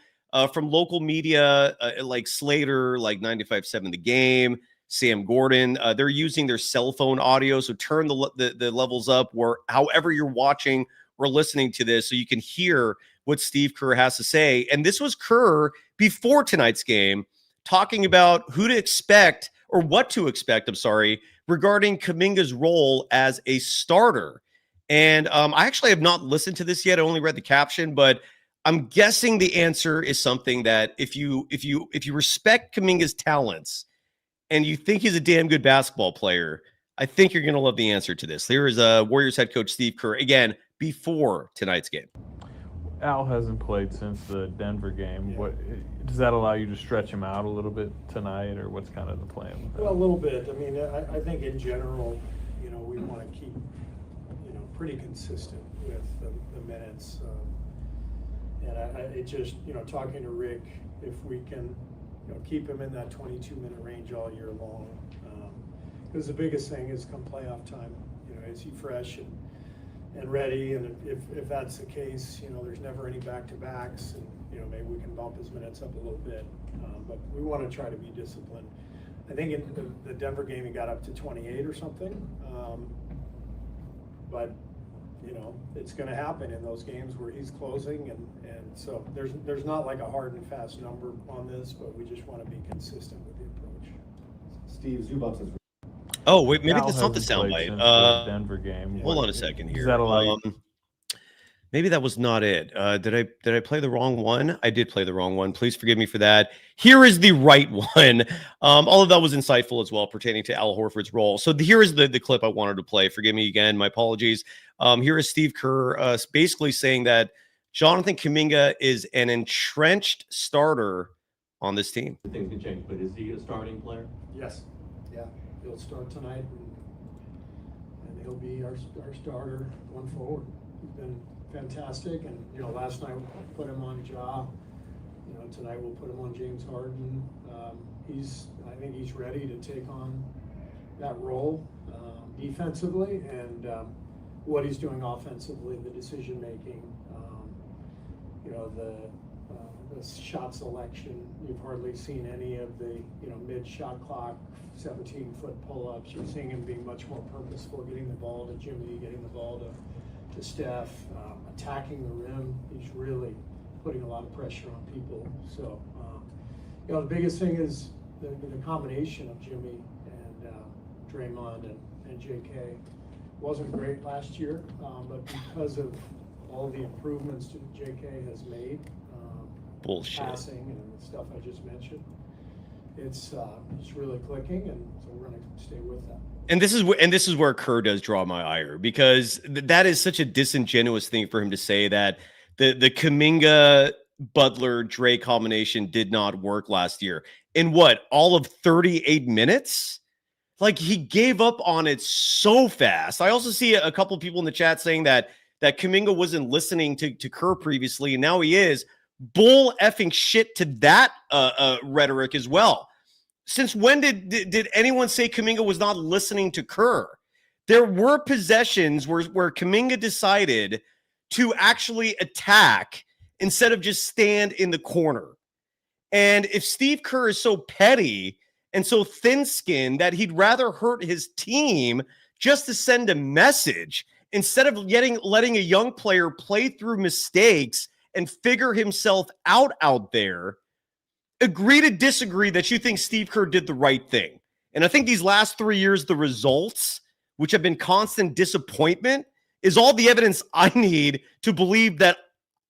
from local media like Slater, like 95.7 The Game, Sam Gordon, they're using their cell phone audio. So turn the levels up where however you're watching or listening to this so you can hear what Steve Kerr has to say. And this was Kerr before tonight's game talking about who to expect, or what to expect, regarding Kuminga's role as a starter. And I actually have not listened to this yet. I only read the caption, but I'm guessing the answer is something that if you respect Kuminga's talents and you think he's a damn good basketball player, I think you're going to love the answer to this. Here is Warriors head coach Steve Kerr, again, before tonight's game. Al hasn't played since the Denver game. What does that allow you to stretch him out a little bit tonight, or what's kind of the plan with that? Well, a little bit. I mean, I think in general, we want to keep, pretty consistent with the minutes. And it just, talking to Rick, if we can, keep him in that 22-minute range all year long. Because the biggest thing is come playoff time, is he fresh and ready? And if that's the case, there's never any back-to-backs. And maybe we can bump his minutes up a little bit. But we want to try to be disciplined. I think in the Denver game he got up to 28 or something. But it's going to happen in those games where he's closing, and so there's not like a hard and fast number on this, but we just want to be consistent with the approach. Steve Zubov says. Oh wait, maybe Cal that's not the hasn't played soundbite. since the Denver game. Hold on a second here. Does that allow you? Maybe that was not it. Did I play the wrong one? I did play the wrong one. Please forgive me for that. Here is the right one. All of that was insightful as well, pertaining to Al Horford's role. So here is the clip I wanted to play. Forgive me again. My apologies. Here is Steve Kerr basically saying that Jonathan Kuminga is an entrenched starter on this team. Things can change, but is he a starting player? Yes. Yeah. He'll start tonight, and he'll be our starter going forward. He's been fantastic, and last night we put him on Ja. Tonight we'll put him on James Harden. I think he's ready to take on that role defensively, and what he's doing offensively, the decision making, the shot selection. You've hardly seen any of the mid shot clock 17-foot pull-ups. You're seeing him being much more purposeful, getting the ball to Jimmy, getting the ball to Steph, attacking the rim. He's really putting a lot of pressure on people. So, the biggest thing is the combination of Jimmy and Draymond and JK wasn't great last year, but because of all the improvements that JK has made, passing and the stuff I just mentioned, it's really clicking, and so we're going to stay with that. And this is where Kerr does draw my ire, because that is such a disingenuous thing for him to say, that the Kuminga Butler Dre combination did not work last year. In what, all of 38 minutes? Like, he gave up on it so fast. I also see a couple of people in the chat saying that Kuminga wasn't listening to Kerr previously, and now he is. Bull effing shit to that rhetoric as well. Since when did anyone say Kuminga was not listening to Kerr? There were possessions where Kuminga decided to actually attack instead of just stand in the corner. And if Steve Kerr is so petty and so thin-skinned that he'd rather hurt his team just to send a message instead of letting a young player play through mistakes and figure himself out there, agree to disagree that you think Steve Kerr did the right thing. And I think these last 3 years, the results, which have been constant disappointment, is all the evidence I need to believe that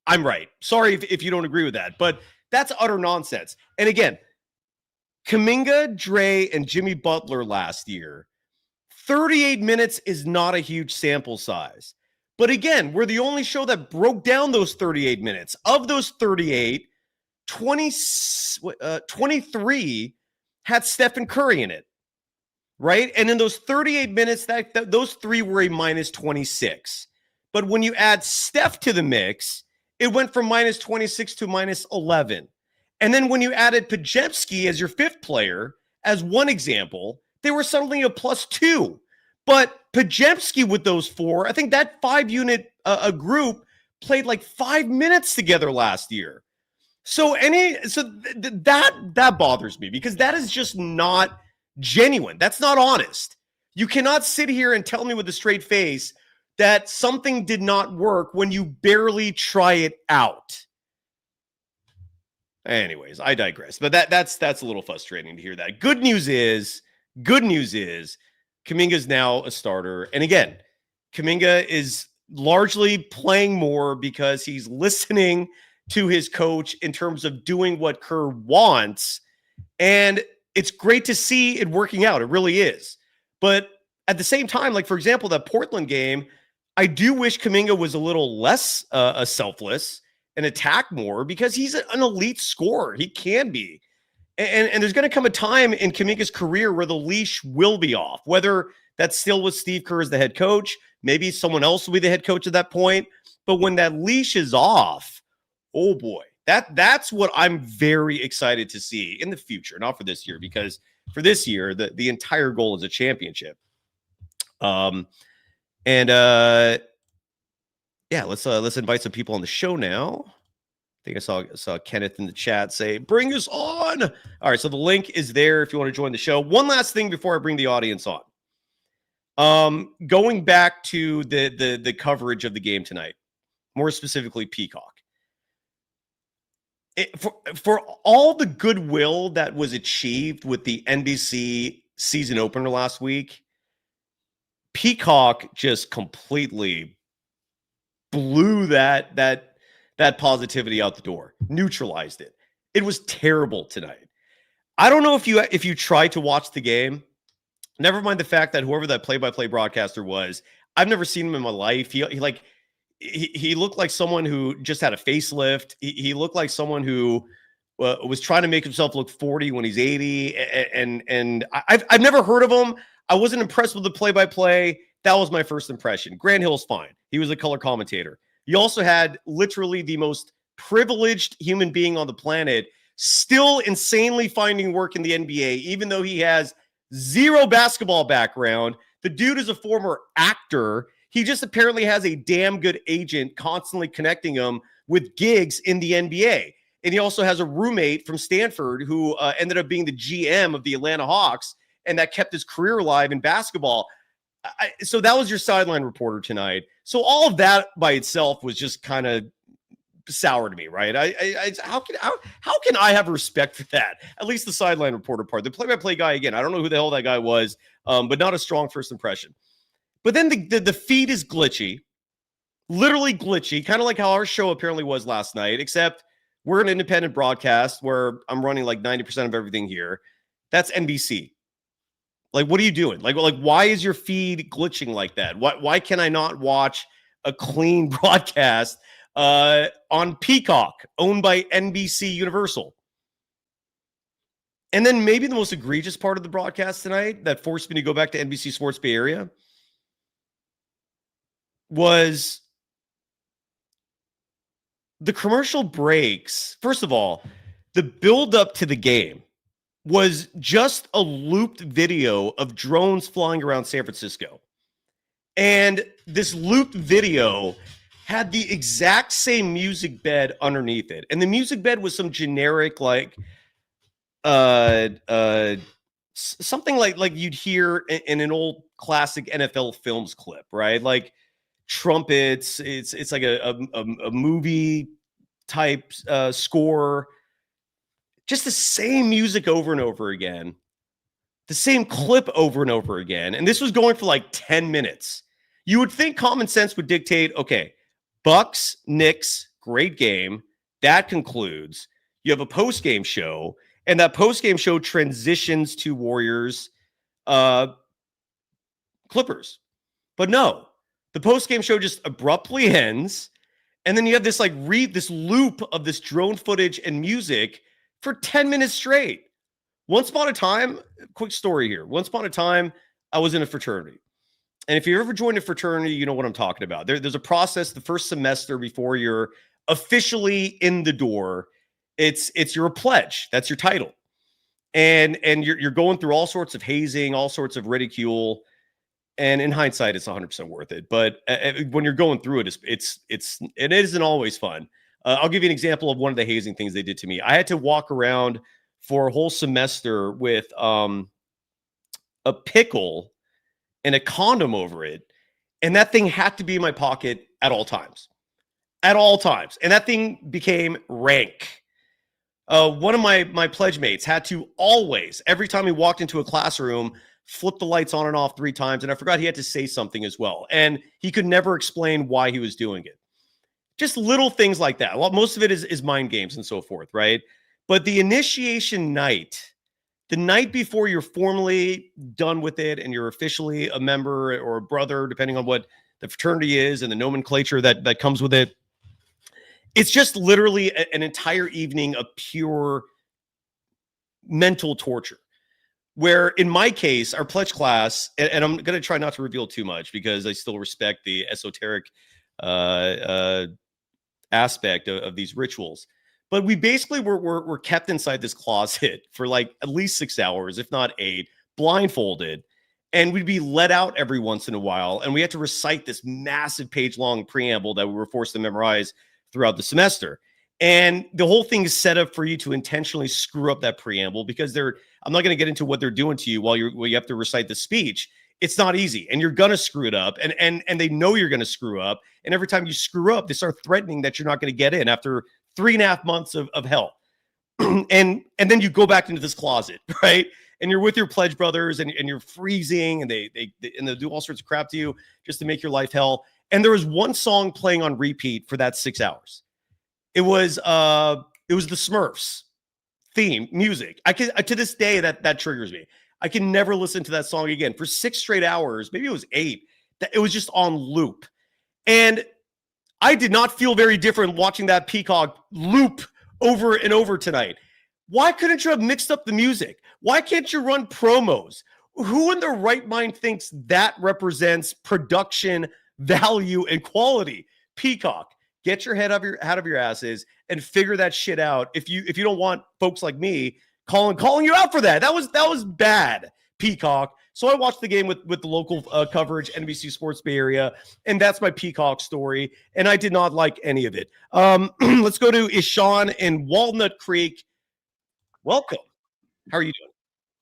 I'm right. Sorry if you don't agree with that, but that's utter nonsense. And again, Kuminga, Dre, and Jimmy Butler last year, 38 minutes is not a huge sample size. But again, we're the only show that broke down those 38 minutes. Of those 38, 23 had Stephen Curry in it, right? And in those 38 minutes, those three were a minus 26. But when you add Steph to the mix, it went from minus 26 to minus 11. And then when you added Podziemski as your fifth player, as one example, they were suddenly a plus 2. But Podziemski with those 4, I think that 5-unit group played like 5 minutes together last year. So that bothers me, because that is just not genuine. That's not honest. You cannot sit here and tell me with a straight face that something did not work when you barely try it out. Anyways, I digress. But that's a little frustrating to hear that. Good news is Kuminga is now a starter. And again, Kuminga is largely playing more because he's listening to his coach in terms of doing what Kerr wants. And it's great to see it working out. It really is. But at the same time, like, for example, that Portland game, I do wish Kuminga was a little less selfless and attack more, because he's an elite scorer. He can be. And there's going to come a time in Kuminga's career where the leash will be off, whether that's still with Steve Kerr as the head coach. Maybe someone else will be the head coach at that point. But when that leash is off, oh boy, that's what I'm very excited to see in the future. Not for this year, because for this year, the entire goal is a championship. Yeah, let's invite some people on the show now. I think I saw Kenneth in the chat say, bring us on. All right, so the link is there if you want to join the show. One last thing before I bring the audience on. Going back to the coverage of the game tonight, more specifically Peacock. For all the goodwill that was achieved with the NBC season opener last week, Peacock just completely blew that positivity out the door, neutralized it. It was terrible tonight. I don't know if you tried to watch the game. Never mind the fact that whoever that play-by-play broadcaster was, I've never seen him in my life. He looked like someone who just had a facelift. He looked like someone who was trying to make himself look 40 when he's 80. And I've never heard of him. I wasn't impressed with the play-by-play. That was my first impression. Grant Hill's fine. He was a color commentator. You also had literally the most privileged human being on the planet still insanely finding work in the NBA, even though he has zero basketball background. The dude is a former actor. He just apparently has a damn good agent constantly connecting him with gigs in the NBA. And he also has a roommate from Stanford who ended up being the GM of the Atlanta Hawks, and that kept his career alive in basketball. So that was your sideline reporter tonight. So all of that by itself was just kind of sour to me, right? How can I have respect for that? At least the sideline reporter part. The play-by-play guy, again, I don't know who the hell that guy was, but not a strong first impression. But then the feed is glitchy, literally glitchy, kind of like how our show apparently was last night, except we're an independent broadcast where I'm running like 90% of everything here. That's NBC. Like, what are you doing? Like, why is your feed glitching like that? Why can I not watch a clean broadcast on Peacock, owned by NBC Universal? And then maybe the most egregious part of the broadcast tonight that forced me to go back to NBC Sports Bay Area was the commercial breaks. First of all, the build up to the game was just a looped video of drones flying around San Francisco. And this looped video had the exact same music bed underneath it. And the music bed was some generic, like, something like you'd hear in an old classic NFL films clip, right? Like trumpets. It's like a movie type score. Just the same music over and over again. The same clip over and over again. And this was going for like 10 minutes. You would think common sense would dictate, okay, Bucks, Knicks, great game. That concludes. You have a post-game show, and that post-game show transitions to Warriors, Clippers. But no, the post-game show just abruptly ends, and then you have this this loop of this drone footage and music for 10 minutes straight. Once upon a time, quick story here. Once upon a time, I was in a fraternity. And if you ever joined a fraternity, you know what I'm talking about. There's a process the first semester before you're officially in the door. It's your pledge. That's your title. And you're going through all sorts of hazing, all sorts of ridicule. And in hindsight, it's 100% worth it. But when you're going through it, it isn't always fun. I'll give you an example of one of the hazing things they did to me. I had to walk around for a whole semester with a pickle and a condom over it. And that thing had to be in my pocket at all times. At all times. And that thing became rank. One of my pledge mates had to always, every time he walked into a classroom, flip the lights on and off 3 times. And I forgot he had to say something as well. And he could never explain why he was doing it. Just little things like that. Well, most of it is mind games and so forth, right? But the initiation night, the night before you're formally done with it and you're officially a member or a brother, depending on what the fraternity is and the nomenclature that comes with it, it's just literally an entire evening of pure mental torture. Where in my case, our pledge class, and I'm going to try not to reveal too much because I still respect the esoteric aspect of these rituals. But we basically were kept inside this closet for like at least 6 hours, if not 8, blindfolded. And we'd be let out every once in a while. And we had to recite this massive page-long preamble that we were forced to memorize throughout the semester. And the whole thing is set up for you to intentionally screw up that preamble because I'm not going to get into what they're doing to you while you have to recite the speech. It's not easy, and you're going to screw it up, and they know you're going to screw up. And every time you screw up, they start threatening that you're not going to get in after 3.5 months of hell. and then you go back into this closet, right? And you're with your pledge brothers, and you're freezing, and they'll do all sorts of crap to you just to make your life hell. And there was one song playing on repeat for that 6 hours. It was the Smurfs theme music. I can to this day that triggers me. I can never listen to that song again for 6 straight hours. Maybe it was 8. That it was just on loop. And I did not feel very different watching that Peacock loop over and over tonight. Why couldn't you have mixed up the music? Why can't you run promos? Who in their right mind thinks that represents production value and quality? Peacock, get your head out of your asses and figure that shit out. If you don't want folks like me calling you out for that. That was bad, Peacock. So I watched the game with the local coverage, NBC Sports Bay Area, and that's my Peacock story, and I did not like any of it. Let's go to Ishan in Walnut Creek. Welcome. How are you doing?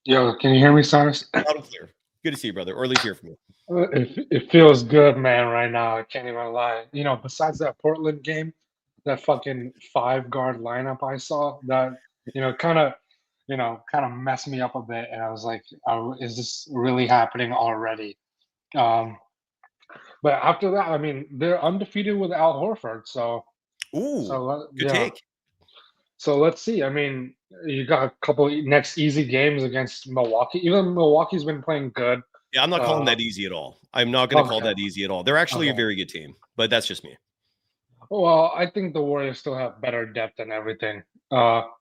Yo, can you hear me, Cyrus? Loud and clear. Good to see you, brother, or at least hear from you. It feels good, man, right now. I can't even lie. Besides that Portland game, that fucking 5-guard lineup I saw, that, kind of messed me up a bit. And I was like, is this really happening already? But after that, I mean, they're undefeated with Al Horford. Good take. So let's see. I mean, you got a couple next easy games against Milwaukee. Even Milwaukee's been playing good. Yeah, I'm not calling that easy at all. I'm not going to call that easy at all. They're actually a very good team, but that's just me. Well, I think the Warriors still have better depth and everything.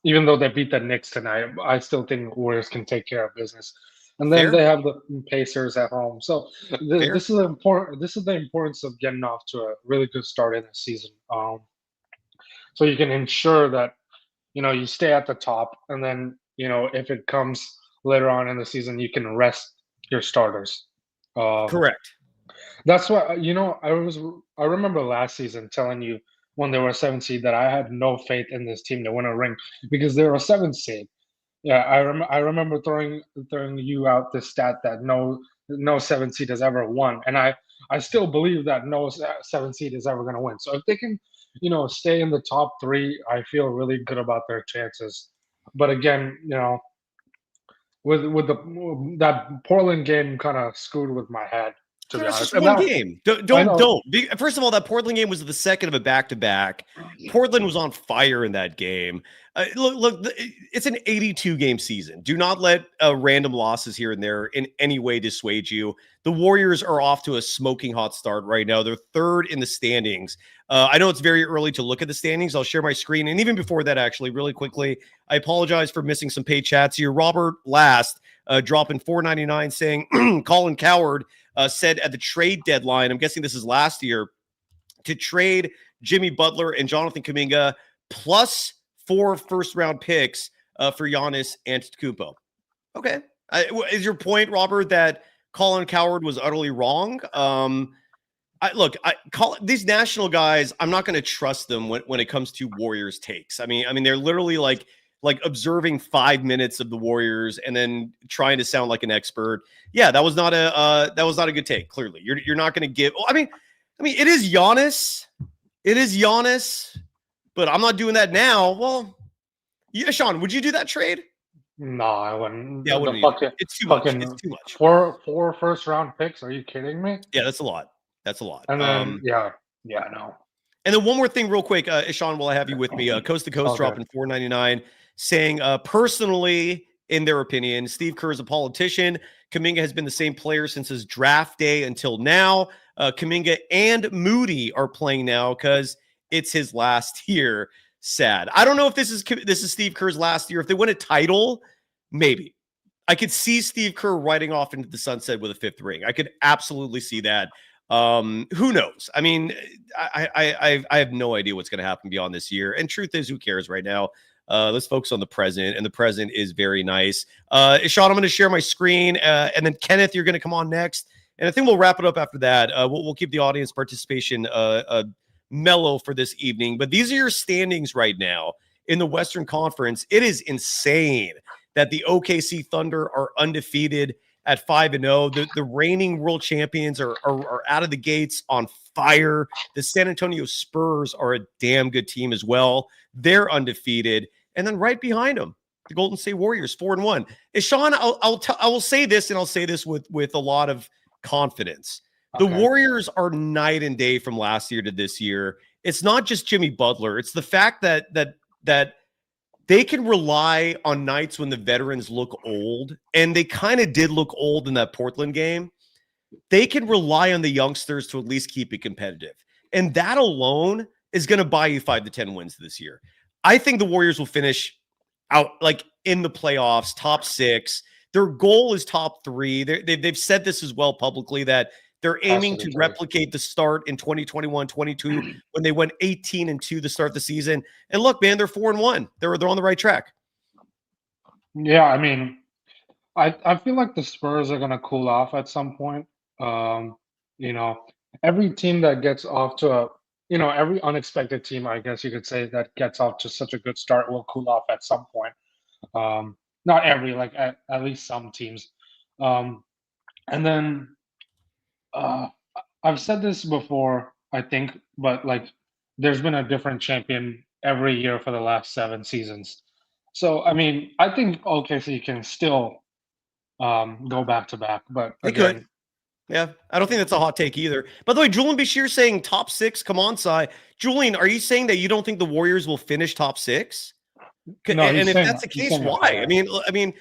Even though they beat the Knicks tonight, I still think Warriors can take care of business. And then they have the Pacers at home. So this is important. This is the importance of getting off to a really good start in the season. So you can ensure that you stay at the top, and then if it comes later on in the season, you can rest your starters. Correct. That's why I remember last season telling you when they were a 7 seed that I had no faith in this team to win a ring because they were a 7 seed. Yeah, I remember throwing you out the stat that no 7 seed has ever won, and I still believe that no 7 seed is ever going to win. So if they can stay in the top 3, I feel really good about their chances. But again, with that Portland game kind of screwed with my head. It's just one game. Don't. First of all, that Portland game was the second of a back-to-back. Portland was on fire in that game. Look, it's an 82-game season. Do not let random losses here and there in any way dissuade you. The Warriors are off to a smoking hot start right now. They're 3rd in the standings. I know it's very early to look at the standings. I'll share my screen. And even before that, actually, really quickly, I apologize for missing some paid chats here. Robert Last dropping $4.99 saying Colin Coward said at the trade deadline, I'm guessing this is last year, to trade Jimmy Butler and Jonathan Kuminga plus 4 first-round picks for Giannis Antetokounmpo. Okay. Is your point, Robert, that Colin Coward was utterly wrong? These national guys, I'm not going to trust them when it comes to Warriors takes. I mean, they're literally like observing 5 minutes of the Warriors and then trying to sound like an expert. Yeah, that was not a good take. Clearly, you're not going to give. I mean, it is Giannis. It is Giannis, but I'm not doing that now. Well, yeah, Sean, would you do that trade? No, I wouldn't. Yeah, I wouldn't. It's too much. It's too much. Four first-round picks. Are you kidding me? Yeah, that's a lot. That's a lot. And then, no. And then one more thing real quick, Ishan, while I have you with me, Coast to Coast dropping $4.99, saying personally, in their opinion, Steve Kerr is a politician. Kuminga has been the same player since his draft day until now. Kuminga and Moody are playing now because it's his last year. Sad. I don't know if this is Steve Kerr's last year. If they win a title, maybe. I could see Steve Kerr riding off into the sunset with a 5th ring. I could absolutely see that. Who knows? I mean, I have no idea what's going to happen beyond this year. And truth is, who cares right now? Let's focus on the present, and the present is very nice. Ishan, I'm going to share my screen, and then Kenneth, you're going to come on next, and I think we'll wrap it up after that. We'll keep the audience participation mellow for this evening. But these are your standings right now in the Western Conference. It is insane that the OKC Thunder are undefeated at 5-0. The reigning world champions are out of the gates on fire. The San Antonio Spurs are a damn good team as well. They're undefeated. And then right behind them, the Golden State Warriors, 4-1. Sean, I will say this, and I'll say this with a lot of confidence. The Warriors are night and day from last year to this year. It's not just Jimmy Butler. It's the fact that they can rely on nights when the veterans look old, and they kind of did look old in that Portland game. They can rely on the youngsters to at least keep it competitive. And that alone is going to buy you 5 to 10 wins this year. I think the Warriors will finish out like in the playoffs, top 6. Their goal is top 3. They've said this as well publicly, that they're aiming to replicate the start in 2021-22 when they went 18-2 to start the season. And look, man, they're 4-1. They're on the right track. Yeah, I mean, I feel like the Spurs are going to cool off at some point. You know, every team that gets off to a, you know, every unexpected team, I guess you could say, that gets off to such a good start will cool off at some point. Not every, like at least some teams. And then I've said this before, I think, but like there's been a different champion every year for the last 7 seasons. So, I mean, I think OKC can still go back to back, but they could. Yeah, I don't think that's a hot take either. By the way, Julian Bashir saying top 6. Come on, Cy. Julian, are you saying that you don't think the Warriors will finish top 6? No, and if that's the case, why? I mean,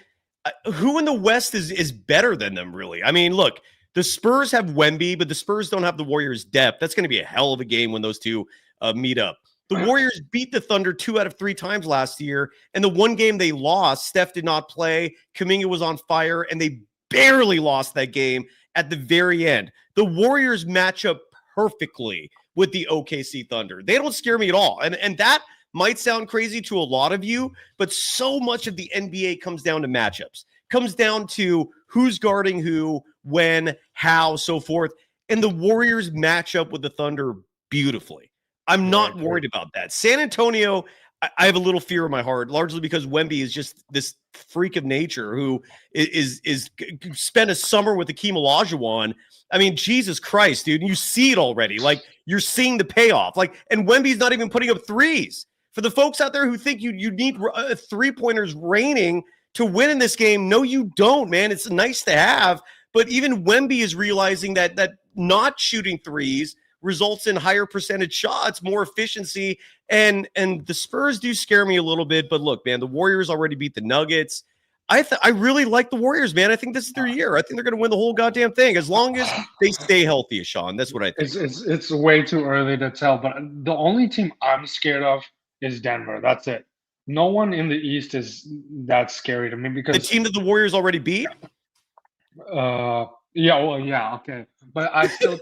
who in the West is better than them, really? I mean, look, the Spurs have Wemby, but the Spurs don't have the Warriors' depth. That's going to be a hell of a game when those two meet up. The Warriors beat the Thunder 2 out of 3 times last year, and the one game they lost, Steph did not play, Kuminga was on fire, and they barely lost that game at the very end. The Warriors match up perfectly with the OKC Thunder. They don't scare me at all, and that might sound crazy to a lot of you, but so much of the NBA comes down to matchups, comes down to who's guarding who, when, how, so forth, and the Warriors match up with the Thunder beautifully. I'm not worried about that. San Antonio, I have a little fear in my heart, largely because Wemby is just this freak of nature who is spent a summer with Hakeem Olajuwon. I mean, Jesus Christ, dude, you see it already. Like, you're seeing the payoff. Like, and Wemby's not even putting up threes. For the folks out there who think you need 3-pointers raining to win in this game, no, you don't, man. It's nice to have, but even Wemby is realizing that not shooting threes results in higher percentage shots, more efficiency, and the Spurs do scare me a little bit. But look, man, the Warriors already beat the Nuggets. I really like the Warriors, man. I think this is their year. I think they're going to win the whole goddamn thing as long as they stay healthy, Sean. That's what I think. It's way too early to tell, but the only team I'm scared of is Denver. That's it. No one in the East is that scary to me because the team that the Warriors already beat. Okay, but I still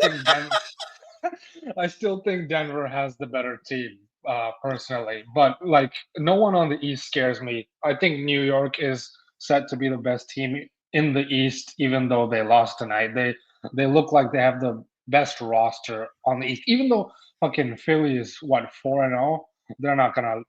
think Denver has the better team, personally. But like, no one on the East scares me. I think New York is set to be the best team in the East, even though they lost tonight. They look like they have the best roster on the East, even though fucking Philly is 4-0. They're not gonna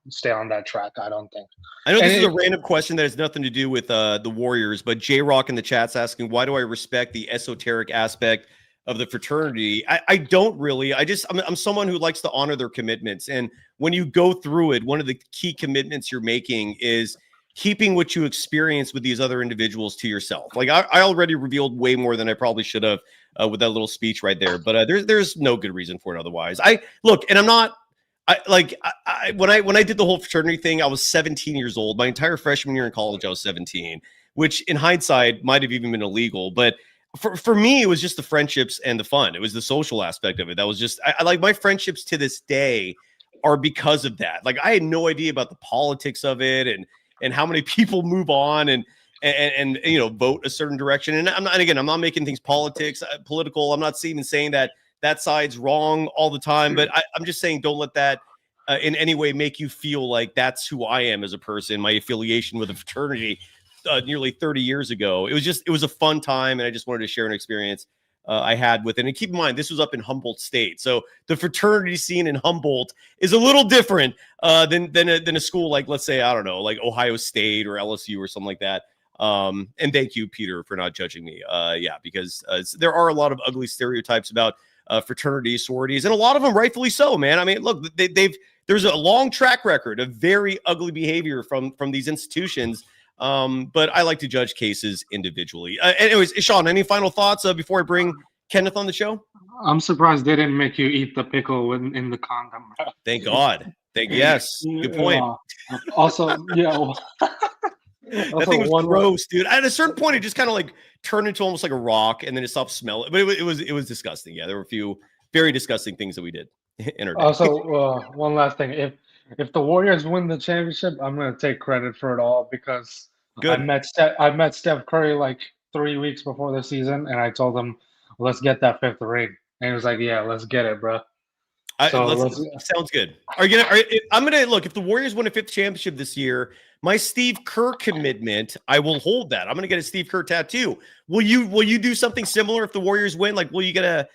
stay on that track, I don't think. I know this is a random question that has nothing to do with the Warriors, but J-Rock in the chat's asking, why do I respect the esoteric aspect of the fraternity? I don't really. I'm someone who likes to honor their commitments. And when you go through it, one of the key commitments you're making is keeping what you experience with these other individuals to yourself. Like I already revealed way more than I probably should have with that little speech right there, but there's no good reason for it otherwise. When I did the whole fraternity thing, I was 17 years old. My entire freshman year in college, I was 17, which in hindsight might have even been illegal. But for me, it was just the friendships and the fun. It was the social aspect of it. That was just, I like my friendships to this day are because of that. Like, I had no idea about the politics of it and how many people move on and vote a certain direction. And I'm not making things political. I'm not even saying that side's wrong all the time, but I'm just saying, don't let that in any way make you feel like that's who I am as a person. My affiliation with a fraternity nearly 30 years ago. It was a fun time, and I just wanted to share an experience I had with it. And keep in mind, this was up in Humboldt State. So the fraternity scene in Humboldt is a little different than a school like, let's say, I don't know, like Ohio State or LSU or something like that. And thank you, Peter, for not judging me. Because there are a lot of ugly stereotypes about fraternities, sororities, and a lot of them rightfully so, man. I mean, look, there's a long track record of very ugly behavior from these institutions. But I like to judge cases individually. Anyways, Sean, any final thoughts before I bring Kenneth on the show? I'm surprised they didn't make you eat the pickle in the condom. Thank God. Yes. Good point. Also, yeah. That thing was gross, dude. At a certain point, it just kind of like turned into almost like a rock, and then it stopped smelling. But it was disgusting. Yeah, there were a few very disgusting things that we did in our day. Also, one last thing: if the Warriors win the championship, I'm gonna take credit for it all because Good. I met Steph Curry like 3 weeks before the season, and I told him, "Let's get that 5th ring," and he was like, "Yeah, let's get it, bro." Sounds good. I'm gonna look. If the Warriors win a 5th championship this year, my Steve Kerr commitment, I will hold that. I'm gonna get a Steve Kerr tattoo. Will you do something similar if the Warriors win? Like, will you get a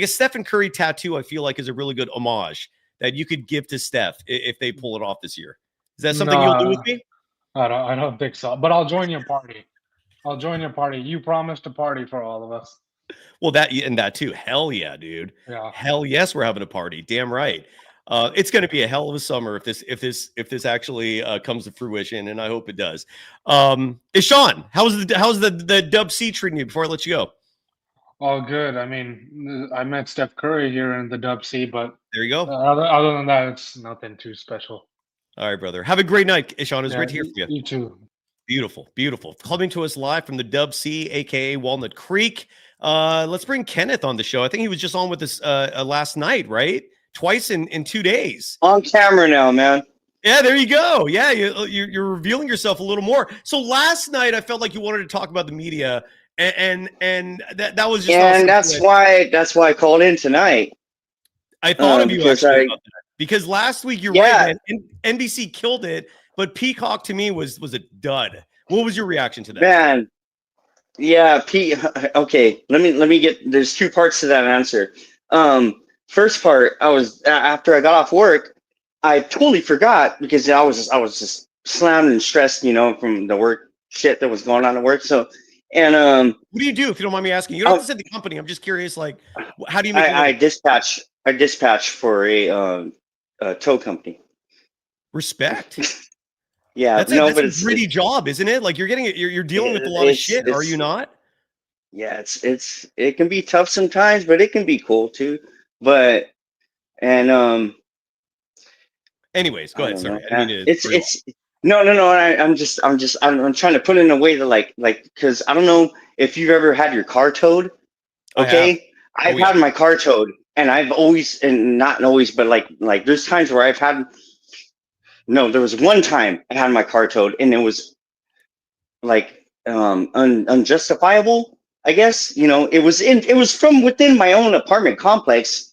Stephen Curry tattoo? I feel like is a really good homage that you could give to Steph if they pull it off this year. Is that something you'll do with me? I don't think so. But I'll join your party. You promised a party for all of us. Well, that too. Hell yeah, dude. Yeah. Hell yes, we're having a party. Damn right. It's going to be a hell of a summer if this actually comes to fruition, and I hope it does. Sean, how's the Dub C treating you before I let you go? All good. I mean, I met Steph Curry here in the Dub C, but there you go. Other than that, it's nothing too special. All right, brother. Have a great night, Sean. It was great to hear from you. You too. Beautiful. Coming to us live from the Dub C, aka Walnut Creek. Let's bring Kenneth on the show. I think he was just on with us last night, right? Twice in 2 days. On camera now, man. Yeah, there you go. Yeah, you're revealing yourself a little more. So last night, I felt like you wanted to talk about the media, and that was just. And that's why I called in tonight. I thought of you actually about that. Because last week, you're right, man. NBC killed it, but Peacock to me was a dud. What was your reaction to that? Man, yeah, okay, let me get. There's 2 parts to that answer. First part, I was after I got off work, I totally forgot because I was just slammed and stressed, from the work shit that was going on at work. So, and what do you do if you don't mind me asking? You don't have to say the company. I'm just curious, like, how do you make? I dispatch for a tow company. Respect. Yeah, that's a gritty job, isn't it? Like you're dealing with a lot of shit, are you not? Yeah, it can be tough sometimes, but it can be cool too. But anyways, go ahead. Sorry, I mean, no. I'm trying to put it in a way to like because I don't know if you've ever had your car towed. Okay, I've had my car towed, and I've always, and not always, but like there's times where I've had. No, there was one time I had my car towed, and it was like unjustifiable. I guess it was from within my own apartment complex,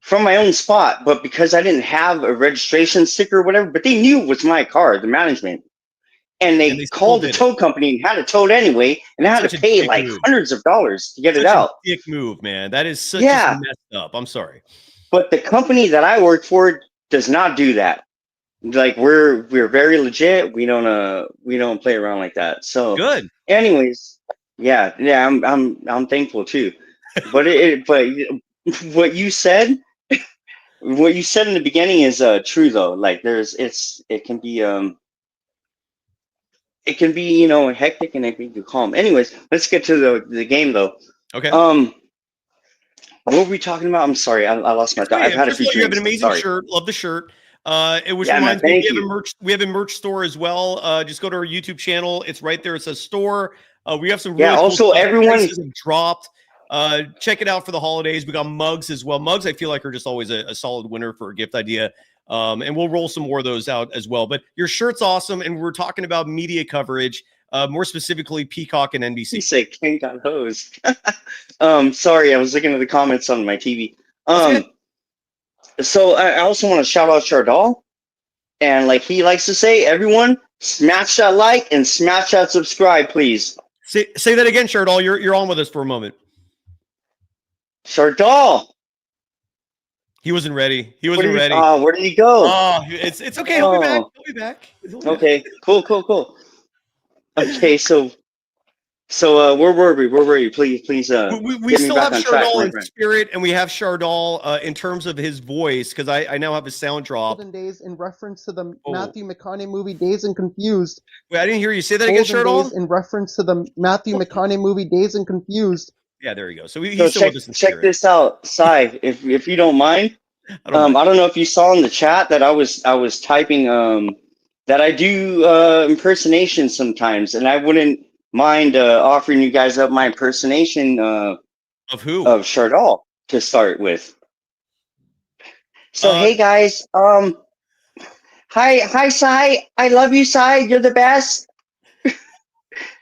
from my own spot, but because I didn't have a registration sticker or whatever, but they knew it was my car, the management, and they called the tow company and had it towed anyway, and I had to pay like hundreds of dollars to get it out. Dick move, man. That is such messed up. I'm sorry, but the company that I work for does not do that. Like we're very legit. We don't play around like that. So good. Anyways, yeah. I'm thankful too. But but what you said in the beginning is true though. Like it can be hectic and it can be calm. Anyways, let's get to the game though. Okay. What were we talking about? I'm sorry, I lost my thought. I've had a few drinks. You have an amazing shirt. Love the shirt. Reminds me, we have a merch store as well. Just go to our YouTube channel. It's right there. It says store. We have some really cool also everyone have dropped. Check it out for the holidays. We got mugs as well. Mugs I feel like are just always a solid winner for a gift idea. And we'll roll some more of those out as well. But your shirt's awesome, and we're talking about media coverage, more specifically Peacock and NBC. You say King got hosed. Sorry, I was looking at the comments on my TV. So I also want to shout out Charardall, and like he likes to say, everyone smash that like and smash that subscribe, please. Say that again, Charardall. You're on with us for a moment. Charardall. He wasn't ready. He wasn't ready. Where did he go? Oh, it's okay. He'll be back. He'll be back. Okay, cool. Okay, so where were we? Please. We get me still back have on track, Charardall my in friend. spirit, and we have Charardall in terms of his voice, because I now have his sound drop. Golden Days in reference to the Oh. Matthew McConaughey movie Dazed and Confused. Wait, I didn't hear you say that again, Golden Charardall. Days in reference to the Matthew McConaughey movie Dazed and Confused. Yeah, there you go. So he's So still with us in check spirit. this out, Cy, if you don't mind. I don't mind. I don't know if you saw in the chat that I was typing that I do impersonation sometimes, and I wouldn't mind offering you guys up my impersonation Of who? of Charardall to start with. So hey guys, hi Cy, I love you, Cy, you're the best.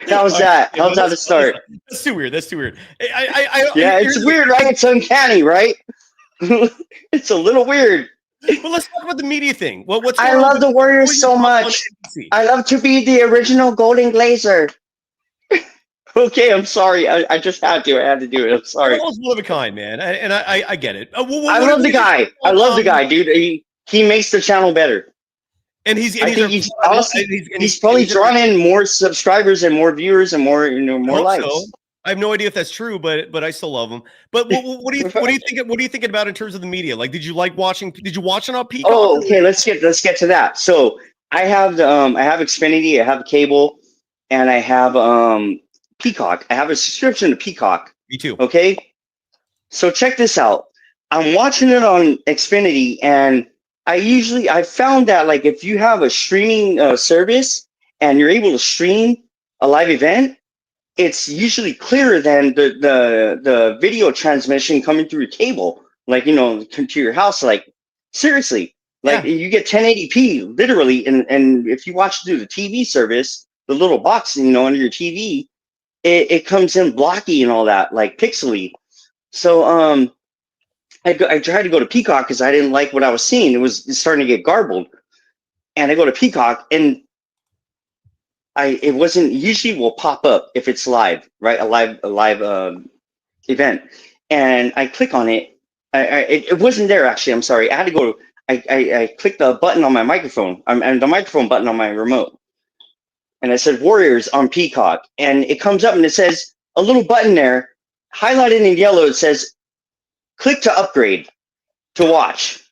How's that? How's that to start? That's too weird. Yeah, it's weird, right? It's uncanny, right? It's a little weird. Well, let's talk about the media thing. What's I going on love with the Warriors what's so going on much. NBC? I love to be the original Golden Glazer. Okay, I'm sorry. I just had to. I had to do it. I'm sorry. Charardall's one of a kind, man, and I get it. I love the guy. I love the guy, dude. He makes the channel better. And I think he's probably drawn in more subscribers and more viewers and more more likes. So. I have no idea if that's true, but I still love him. But what do you think? What are you thinking about in terms of the media? Like, did you watch it on Peacock? Oh, okay. Let's get to that. So I have I have Xfinity, I have cable, and I have Peacock. I have a subscription to Peacock. Me too. Okay. So check this out. I'm watching it on Xfinity, and I found that like if you have a streaming service and you're able to stream a live event, it's usually clearer than the video transmission coming through cable, like, to your house. Like, seriously, like you get 1080p literally. And if you watch through the TV service, the little box, under your TV, it comes in blocky and all that, like pixely. So, I tried to go to Peacock because I didn't like what I was seeing. It's starting to get garbled. And I go to Peacock, and it wasn't, usually will pop up if it's live, right? A live event. And I click on it. It wasn't there, actually. I'm sorry. I had to go. I clicked the button on my microphone, and the microphone button on my remote. And I said Warriors on Peacock. And it comes up and it says a little button there, highlighted in yellow. It says, click to upgrade to watch.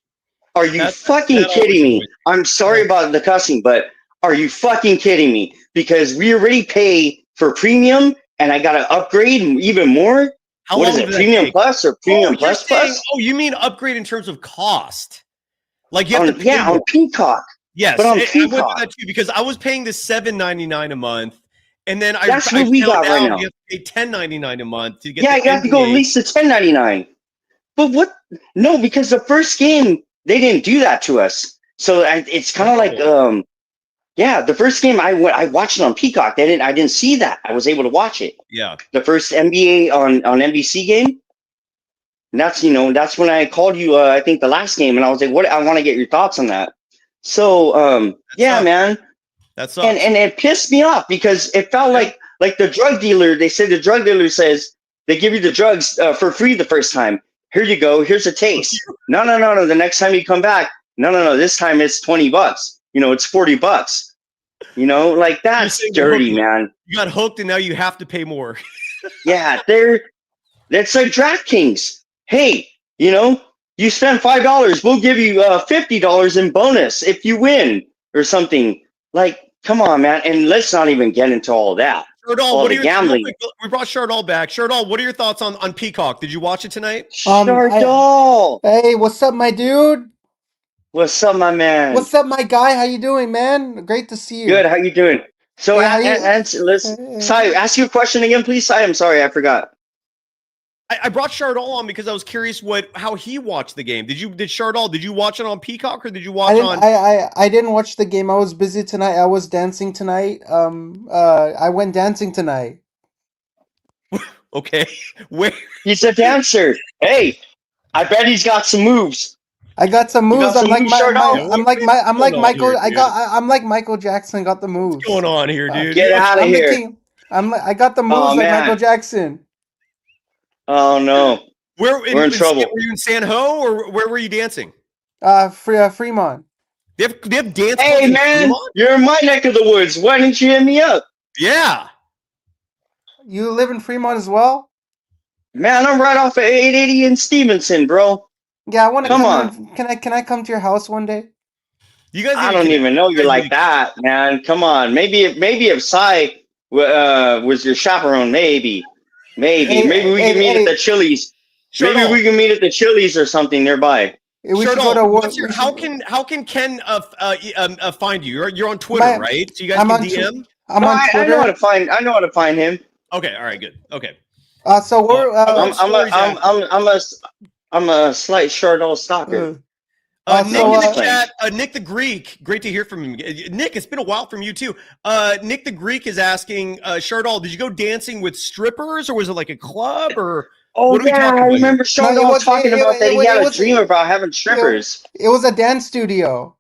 Are you fucking kidding me? I'm sorry about the cussing, but are you fucking kidding me? Because we already pay for premium, and I got to upgrade even more. What is it, Premium Plus or Premium Plus Plus? Oh, you mean upgrade in terms of cost? Like you have to pay on Peacock. Yes, but on I went through Peacock that too, because I was paying the $7.99 a month, and then that's what we got right now. You have to pay $10.99 a month to get. Yeah, you have to go at least to $10.99. But what? No, because the first game they didn't do that to us. So it's kind of like the first game I watched it on Peacock. I didn't see that. I was able to watch it. Yeah. The first NBA on NBC game. And that's when I called you. I think the last game, and I was like, "What? I want to get your thoughts on that." So man. That's and it pissed me off because it felt like the drug dealer. They said the drug dealer says they give you the drugs for free the first time. Here you go. Here's a taste. No. The next time you come back, no. This time it's $20. It's $40. Like that's dirty, man. You got hooked, and now you have to pay more. Yeah, that's like DraftKings. Hey, you spend $5, we'll give you $50 in bonus if you win or something. Like, come on, man. And let's not even get into all that. Charardall, what are your gambling. We brought Charardall back. Charardall, what are your thoughts on Peacock? Did you watch it tonight? Charardall. Hey, what's up, my dude? What's up, my man? What's up, my guy? How you doing, man? Great to see you. Good. How you doing? So, Hey, Sai, ask you a question again, please. Sai, I'm sorry, I forgot. I brought Charardall on because I was curious how he watched the game. Did Charardall? Did you watch it on Peacock or did you watch on? I didn't watch the game. I was busy tonight. I was dancing tonight. I went dancing tonight. Okay, where? He's a dancer. Hey, I bet he's got some moves. I got some moves. I'm like Michael. Here, I'm like Michael Jackson. Got the moves. What's going on here, dude? Get out of here. I got the moves like man. Michael Jackson. Oh no. We're in trouble. Were you in San Ho or where were you dancing? Fremont. They have dance. Hey man, you're in my neck of the woods. Why didn't you hit me up? Yeah. You live in Fremont as well? Man, I'm right off of 880 in Stevenson, bro. Yeah, I want to come on. Can I come to your house one day? You guys, I don't even know you like that, man. Come on. Maybe if Cy was your chaperone, maybe we can meet at the Chili's. Maybe we can meet at the Chili's or something nearby. How can Ken find you? You're on Twitter, right? So you guys can DM. I'm on Twitter. I know how to find him. Okay, all right, good. Okay. So we're. I'm a slight Charardall stalker. Nick in the chat, Nick the Greek, great to hear from him. Nick, it's been a while from you too. Nick the Greek is asking, Charardall, did you go dancing with strippers or was it like a club or? Oh yeah, I remember Charardall talking about that. He had a dream about having strippers. It was a dance studio.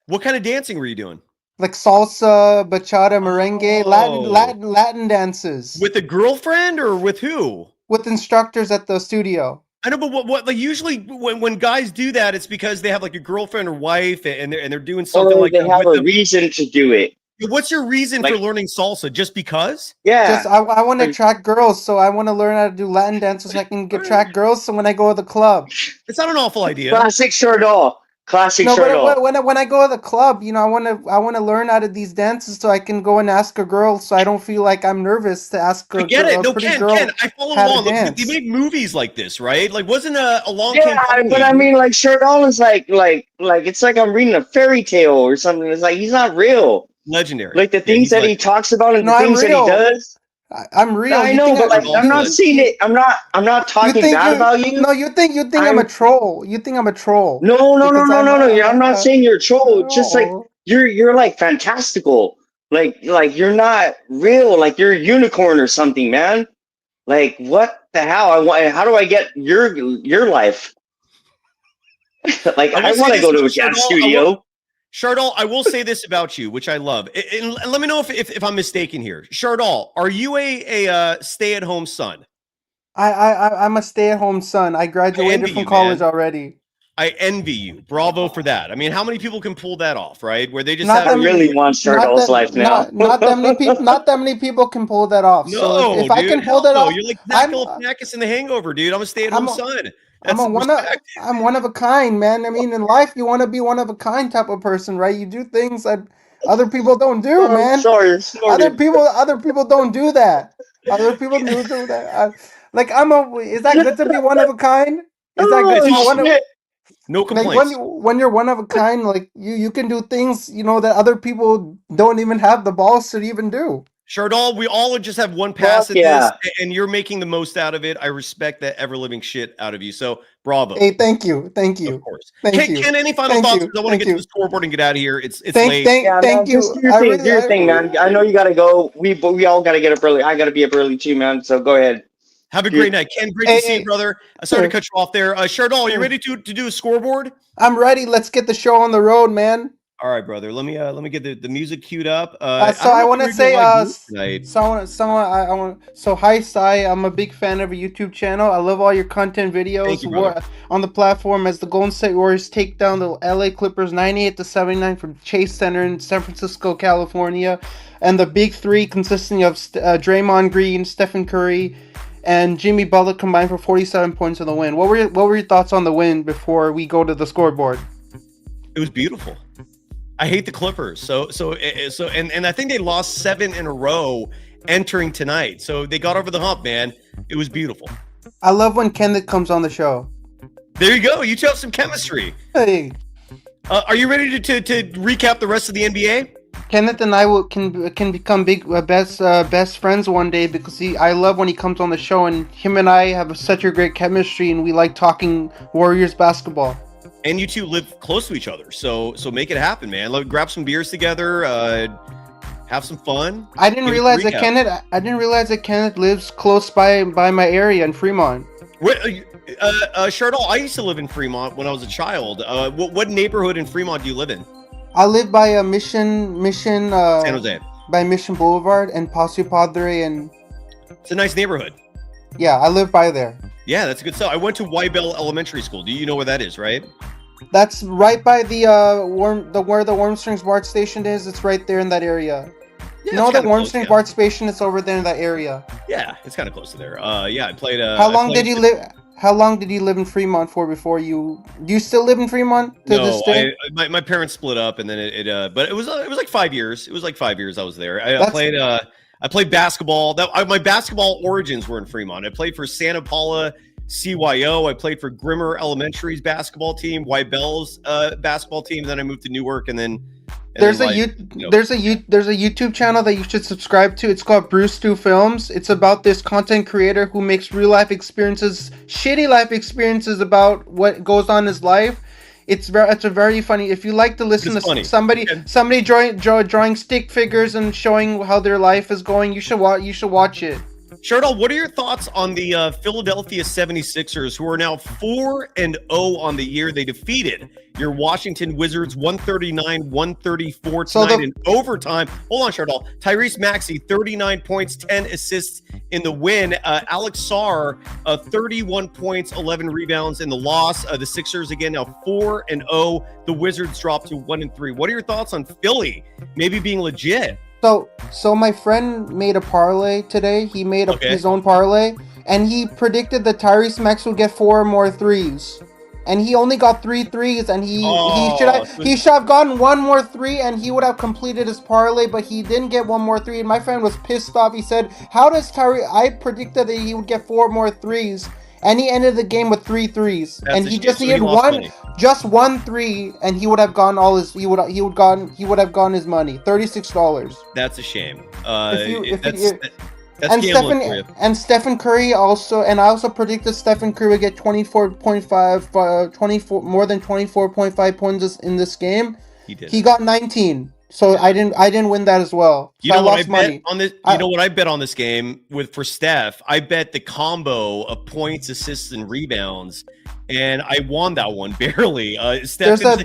What kind of dancing were you doing? Like salsa, bachata, merengue, Latin dances. With a girlfriend or with who? With instructors at the studio. I know, but what like usually when guys do that, it's because they have like a girlfriend or wife, and they're doing something like they that. They have a reason to do it. What's your reason for learning salsa? Just because? Yeah. I want to attract girls, so I want to learn how to do Latin dances so I can attract girls. So when I go to the club, it's not an awful idea. Classic Charardall. Classic Charardall. But when I go to the club, I want to learn out of these dances so I can go and ask a girl, so I don't feel like I'm nervous to ask a Ken, I follow along. Look, they make movies like this, right? Like, wasn't a long? Yeah, but I mean, like Charardall is like it's like I'm reading a fairy tale or something. It's like he's not real. Legendary. Like the things that he talks about and the things that he does. I'm real. I know, but like I'm not seeing it. I'm not talking bad about you. No, you think I'm a troll. You think I'm a troll. No. I'm not saying you're a troll. It's just like you're like fantastical. Like you're not real. Like you're a unicorn or something, man. Like what the hell? How do I get your life? Like I want to go to a dance studio. Charardall, I will say this about you, which I love. And let me know if I'm mistaken here. Charardall, are you a stay-at-home son? I'm a stay-at-home son. I graduated from college already. I envy you. Bravo for that. I mean, how many people can pull that off, right? Where they just I really want Charardall's life now. Not that many people. Not that many people can pull that off. No, so if dude, I can pull that off, you're like Zach Galifianakis in The Hangover, dude. I'm a stay-at-home son. I'm one of a kind, man. I mean, in life, you want to be one of a kind type of person, right? You do things that other people don't do, man. Sorry. Other people don't do that. Other people do that. Is that good to be one of a kind? Is that good to be one of? No complaints. Like when you're one of a kind, like you can do things that other people don't even have the balls to even do. Charardall, we all just have one pass at this, and you're making the most out of it. I respect that ever-living shit out of you. So, bravo. Hey, thank you. Of course. Ken, any final thoughts? I want to get to the scoreboard and get out of here. It's late. Thank you. Do your thing, man. I know you got to go. We all got to get up early. I got to be up early too, man. So go ahead. Have a great night. Ken, great to see you, brother. Sorry to cut you off there. Charardall, are you ready to do a scoreboard? I'm ready. Let's get the show on the road, man. All right, brother. Let me get the music queued up. So I want to say, hi, Cy. I'm a big fan of your YouTube channel. I love all your content videos. Thank you, on the platform as the Golden State Warriors take down the LA Clippers 98-79 from Chase Center in San Francisco, California, and the big three consisting of Draymond Green, Stephen Curry, and Jimmy Butler combined for 47 points in the win. What were your thoughts on the win before we go to the scoreboard? It was beautiful. I hate the Clippers. So I think they lost 7 in a row entering tonight. So they got over the hump, man. It was beautiful. I love when Kenneth comes on the show. There you go. You two have some chemistry. Hey. Are you ready to recap the rest of the NBA? Kenneth and I can become big best friends one day because I love when he comes on the show, and him and I have such a great chemistry, and we like talking Warriors basketball. And you two live close to each other, so make it happen, man. Grab some beers together, have some fun. I didn't realize that Kenneth lives close by my area in Fremont. Charardall, I used to live in Fremont when I was a child. What neighborhood in Fremont do you live in? I live by Mission San Jose. By Mission Boulevard and Paso Padre, and it's a nice neighborhood. Yeah, I live by there. Yeah, that's a good stuff. I went to Wybell Elementary School. Do you know where that is, right? That's right by the where the Warm Springs BART station is. It's right there in that area. Yeah, You know it's the kinda Warm close, Springs yeah. BART station? It's over there in that area. Yeah, it's kind of close to there. Yeah, I played. How long did you live? How long did you live in Fremont for before you? Do you still live in Fremont to this No, day? my parents split up, and then but it was like 5 years. It was like 5 years I was there. I That's- played basketball. My basketball origins were in Fremont. I played for Santa Paula CYO. I played for Grimmer Elementary's basketball team, Wybell's basketball team. And then I moved to Newark, and then There's a YouTube channel that you should subscribe to. It's called Bruce 2 Films. It's about this content creator who makes real life experiences, shitty life experiences about what goes on in his life. It's a very funny. If you like to listen to somebody drawing stick figures and showing how their life is going, you should watch it. Charardall, what are your thoughts on the Philadelphia 76ers, who are now 4-0 on the year? They defeated your Washington Wizards 139-134 tonight in overtime. Hold on, Charardall. Tyrese Maxey, 39 points, 10 assists in the win. Alex Sarr, 31 points, 11 rebounds in the loss. The Sixers, again, now 4-0. The Wizards dropped to 1-3. What are your thoughts on Philly maybe being legit? So my friend made a parlay today. He made his own parlay, and he predicted that Tyrese Maxey would get 4 more threes, and he only got 3 threes, and he should have gotten 1 more 3, and he would have completed his parlay, but he didn't get 1 more 3, and my friend was pissed off. He said, "How does Tyrese? I predicted that he would get 4 more 3s." And he ended the game with 3 threes, and he just needed one 3, and he would have gone all his. He would have gotten his money, $36. That's a shame. And Stephen Curry also, and I also predicted Stephen Curry would get 24 more than 24.5 points in this game. He got 19. So I didn't win that as well. So I lost money on this. You know what I bet on this game for Steph? I bet the combo of points, assists, and rebounds, and I won that one barely. Steph, real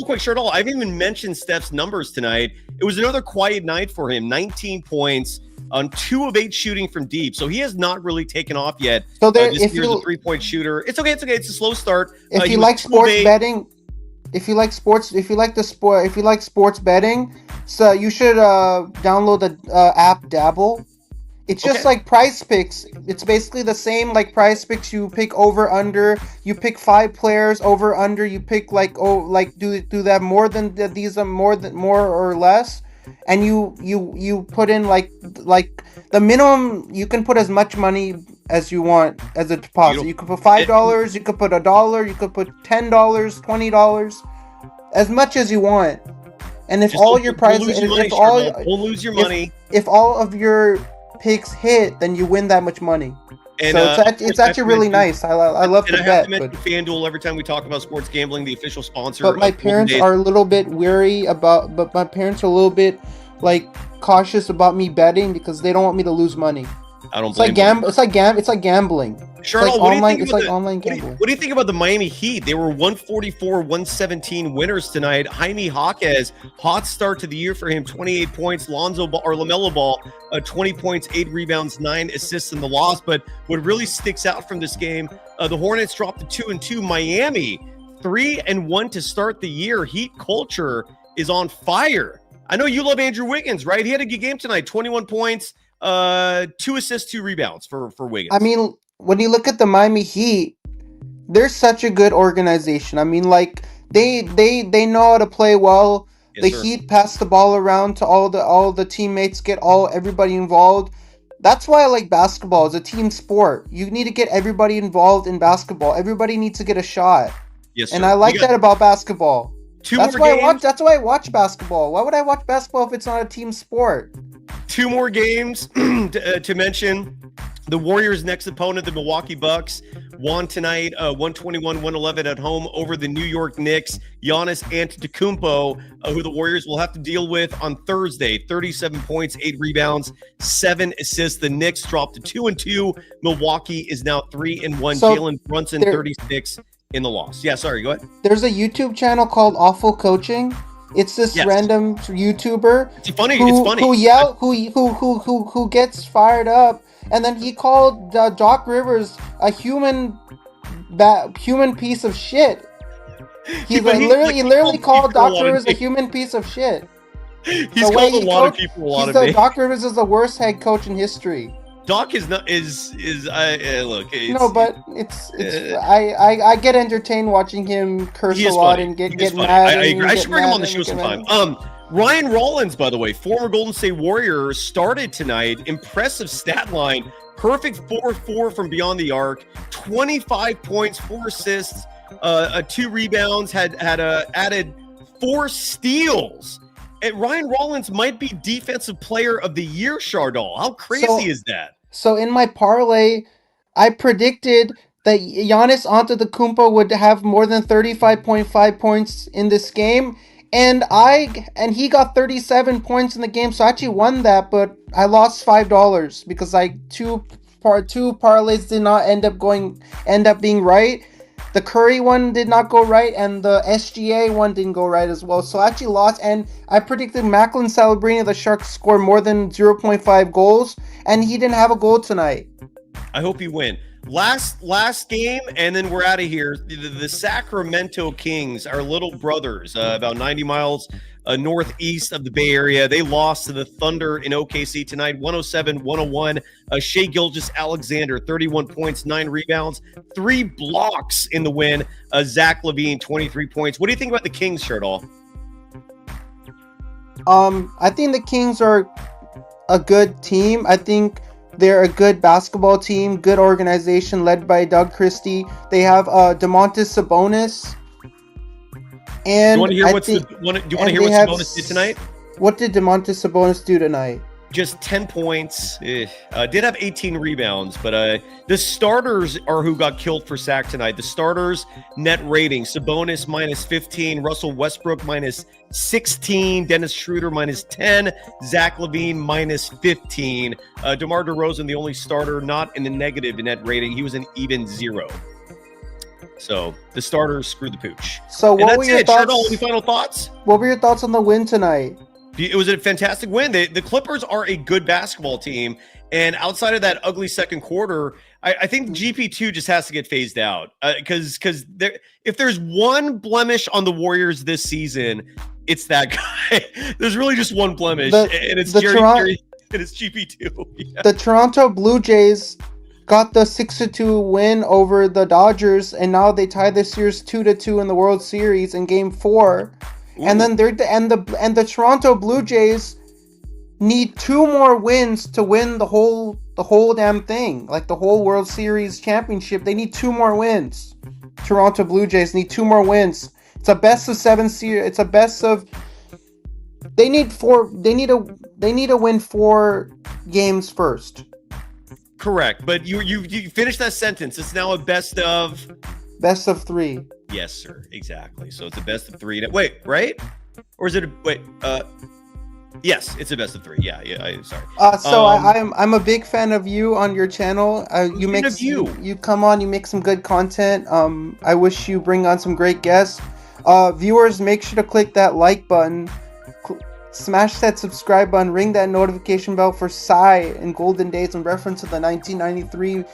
quick, Charardall, I haven't even mentioned Steph's numbers tonight. It was another quiet night for him. 19 points on 2 of 8 shooting from deep. So he has not really taken off yet. So this year's a 3-point shooter. It's okay. It's a slow start. If you like sports betting. If you like sports betting, so you should download the app Dabble. It's just like Prize Picks. It's basically the same like Prize Picks. You pick over under. You pick 5 players over under. You pick do that more than these are more or less, and you put in like the minimum. You can put as much money as you want as a deposit. You could put $5, you could put $1, you could put $10, $20, as much as you want. And if all your prizes, we'll lose your money. If all of your picks hit, then you win that much money. And, so it's actually really nice. I love the bet. I have to mention FanDuel every time we talk about sports gambling, the official sponsor. But my parents are a little bit weary about. But my parents are a little bit cautious about me betting because they don't want me to lose money. I don't. It's like gambling. Charardall, it's like online gambling. What do you think about the Miami Heat? They were 144-117 winners tonight. Jaime Jaquez, hot start to the year for him. 28 points. LaMelo Ball, 20 points, 8 rebounds, 9 assists in the loss. But what really sticks out from this game, the Hornets dropped to 2-2. Miami 3-1 to start the year. Heat culture is on fire. I know you love Andrew Wiggins, right? He had a good game tonight. 21 points. 2 assists, 2 rebounds for Wiggins. I mean, when you look at the Miami Heat, they're such a good organization. I mean, they know how to play well. Yes, the Heat pass the ball around to all the teammates, get everybody involved. That's why I like basketball. It's a team sport. You need to get everybody involved in basketball. Everybody needs to get a shot. Yes, sir. And I like that about basketball. That's why I watch basketball. Why would I watch basketball if it's not a team sport? 2 more games to mention. The Warriors' next opponent, the Milwaukee Bucks, won tonight 121-111 at home over the New York Knicks. Giannis Antetokounmpo, who the Warriors will have to deal with on Thursday. 37 points, 8 rebounds, 7 assists. The Knicks dropped to 2-2. Milwaukee is now 3-1. So Jalen Brunson, 36 in the loss. Yeah, sorry, go ahead. There's a YouTube channel called Awful Coaching. It's this random YouTuber. It's funny. Who gets fired up and then he called Doc Rivers a human piece of shit. He literally called Doc Rivers a human piece of shit. He's called a lot of people a lot of names. Doc Rivers is the worst head coach in history. Doc is not look. But I get entertained watching him curse a lot and get mad. I agree. I should bring him on the show sometime. Ryan Rollins, by the way, former Golden State Warrior, started tonight. Impressive stat line. Perfect 4-4 from beyond the arc. 25 points, 4 assists, 2 rebounds. Had added 4 steals. And Ryan Rollins might be Defensive Player of the Year, Charardall. How crazy is that? So in my parlay, I predicted that Giannis Antetokounmpo would have more than 35.5 points in this game, and he got 37 points in the game. So I actually won that, but I lost $5 because two parlays did not end up being right. The Curry one did not go right, and the SGA one didn't go right as well. So I actually lost, and I predicted Macklin Celebrini, the Sharks, score more than 0.5 goals, and he didn't have a goal tonight. I hope you win. Last game, and then we're out of here. The Sacramento Kings, our little brothers, about 90 miles northeast of the Bay Area. They lost to the Thunder in OKC tonight, 107-101. Shai Gilgeous-Alexander, 31 points, 9 rebounds, 3 blocks in the win. Zach LaVine, 23 points. What do you think about the Kings, Charardall? I think the Kings are a good team. I think they're a good basketball team, good organization led by Doug Christie. They have Domantas Sabonis. And do you want to hear what Sabonis did tonight? What did Domantas Sabonis do tonight? Just 10 points. Did have 18 rebounds, but the starters are who got killed for sack tonight. The starters net rating: Sabonis minus 15, Russell Westbrook minus 16, Dennis Schroeder minus 10, Zach LaVine minus 15. DeMar DeRozan, the only starter not in the negative in net rating. He was an even 0. So the starters screwed the pooch. So what were your thoughts? Charardall, any final thoughts? What were your thoughts on the win tonight? It was a fantastic win. The Clippers are a good basketball team, and outside of that ugly second quarter, I think GP2 just has to get phased out because if there's one blemish on the Warriors this season, it's that guy. There's really just one blemish, and it's Jerry, and it's GP2. Yeah. The Toronto Blue Jays got the 6-2 win over the Dodgers, and now they tie the series 2-2 in the World Series in Game 4. Ooh. And then the Toronto Blue Jays need 2 more wins to win the whole damn thing, like the whole World Series championship. They need 2 more wins. Toronto Blue Jays need 2 more wins. It's a best of 7 series. It's a best of. They need 4. They need to win 4 games first. Correct, but you finished that sentence. It's now a best of 3. Yes, sir. Exactly. So it's a best of 3. Wait, right? Or is it yes, it's a best of 3. Yeah. Sorry. So I'm a big fan of you on your channel. You come on, you make some good content. I wish you bring on some great guests. Viewers, make sure to click that like button. Smash that subscribe button, ring that notification bell for Psy and Golden Days in reference to the 1993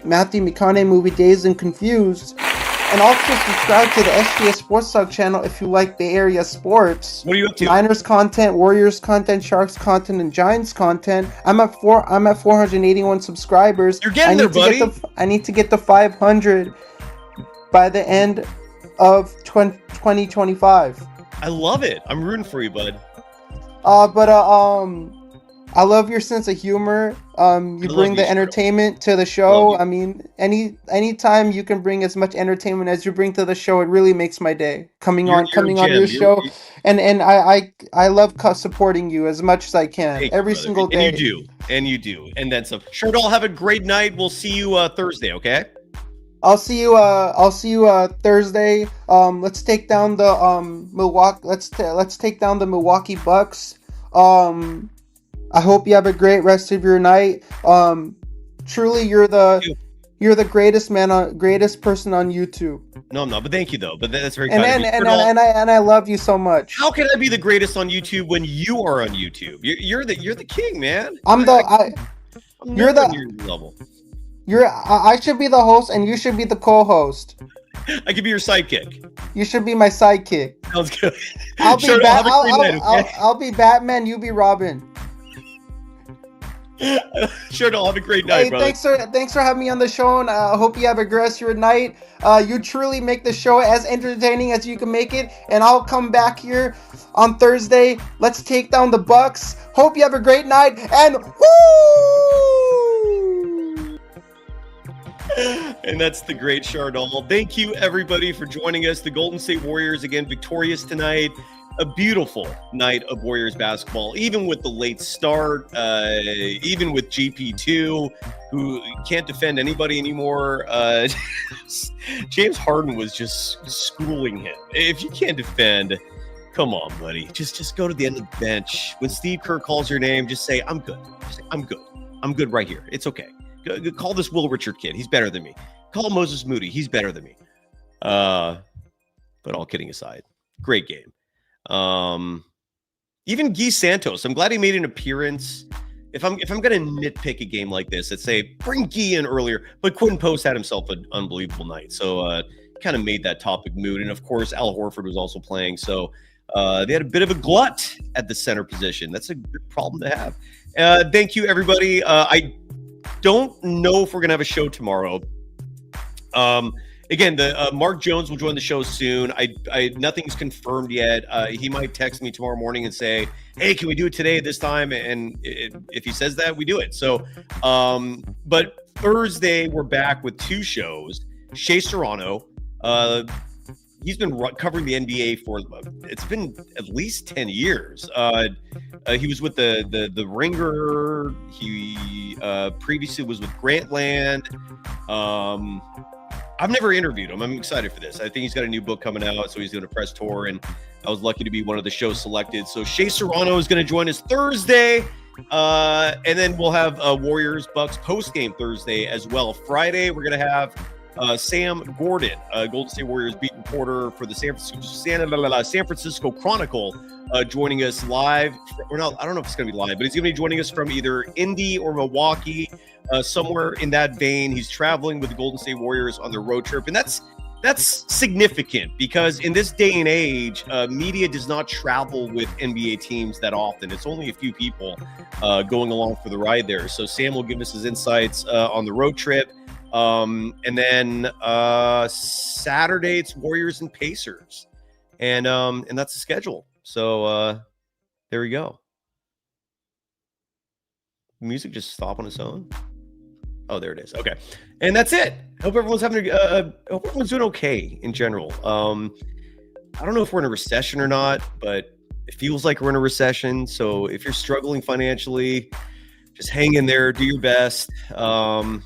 Matthew McConaughey movie Dazed and Confused. And also subscribe to the SGS Sports Talk channel if you like Bay Area sports. What are you up to? Niners content, Warriors content, Sharks content, and Giants content. I'm at 481 subscribers. You're getting there, buddy. I need to get to 500 by the end of 2025. I love it. I'm rooting for you, bud. I love your sense of humor. You bring the entertainment to the show. I mean, anytime you can bring as much entertainment as you bring to the show, it really makes my day. Coming on your show, and I love supporting you as much as I can every single day. And you do, and then some. Charardall, have a great night. We'll see you Thursday. Okay. I'll see you Thursday. Let's take down the Milwaukee. Let's take down the Milwaukee Bucks. I hope you have a great rest of your night. Truly, you're the greatest person on YouTube. No, I'm not. But thank you though. But that's very kind of you. And I love you so much. How can I be the greatest on YouTube when you are on YouTube? You're the king, man. I'm You're nowhere the- near your level. I should be the host, and you should be the co-host. I could be your sidekick. You should be my sidekick. Sounds good. I'll be Sure, Bat- have a great night, okay? I'll be Batman. You be Robin. Sure, I'll have a great night, Hey, brother. thanks for having me on the show, and I hope you have a great rest of your night. You truly make the show as entertaining as you can make it, and I'll come back here on Thursday. Let's take down the Bucks. Hope you have a great night, and woo! And that's the great Charardall. Thank you, everybody, for joining us. The Golden State Warriors, again, victorious tonight. A beautiful night of Warriors basketball, even with the late start, even with GP2, who can't defend anybody anymore. James Harden was just schooling him. If you can't defend, come on, buddy. Just go to the end of the bench. When Steve Kerr calls your name, just say, I'm good. Just say, I'm good. I'm good right here. It's okay. Call this Will Richard kid. He's better than me. Call Moses Moody. He's better than me. But all kidding aside, great game. Even Guy Santos, I'm glad he made an appearance. If I'm gonna nitpick a game like this, I'd say bring Guy in earlier. But Quinten Post had himself an unbelievable night, so kind of made that topic moot. And of course, Al Horford was also playing, so they had a bit of a glut at the center position. That's a good problem to have. Thank you, everybody. I don't know if we're gonna have a show tomorrow. Again, the Mark Jones will join the show soon. I nothing's confirmed yet. He might text me tomorrow morning and say, "Hey, can we do it today at this time?" And if he says that, we do it. So, but Thursday we're back with two shows. Shea Serrano, he's been covering the NBA for it's been at least 10 years. He was with the Ringer. He previously was with Grantland. I've never interviewed him. I'm excited for this. I think he's got a new book coming out, so he's doing a press tour, and I was lucky to be one of the shows selected. So Shea Serrano is going to join us Thursday, and then we'll have Warriors Bucks postgame Thursday as well. Friday, we're going to have Sam Gordon, Golden State Warriors beat reporter for the San Francisco Chronicle, joining us live. Or not, I don't know if it's going to be live, but he's going to be joining us from either Indy or Milwaukee. Somewhere in that vein. He's traveling with the Golden State Warriors on their road trip, and that's significant because in this day and age, media does not travel with NBA teams that often. It's only a few people going along for the ride there. So Sam will give us his insights on the road trip, and then Saturday it's Warriors and Pacers, and that's the schedule. So there we go. Music just stop on its own. Oh, there it is. Okay, and that's it. Hope everyone's having hope everyone's doing okay in general. I don't know if we're in a recession or not, but it feels like we're in a recession. So if you're struggling financially, just hang in there, do your best. You're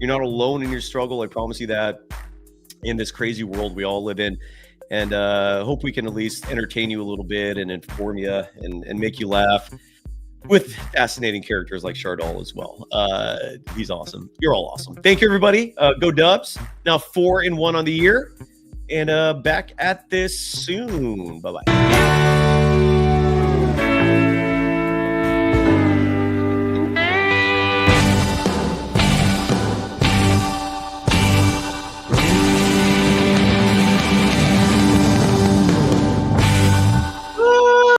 not alone in your struggle. I promise you that. In this crazy world we all live in, and hope we can at least entertain you a little bit and inform you and make you laugh. With fascinating characters like Charardall as well. He's awesome. You're all awesome. Thank you, everybody. Go Dubs. Now 4-1 on the year. And back at this soon. Bye-bye.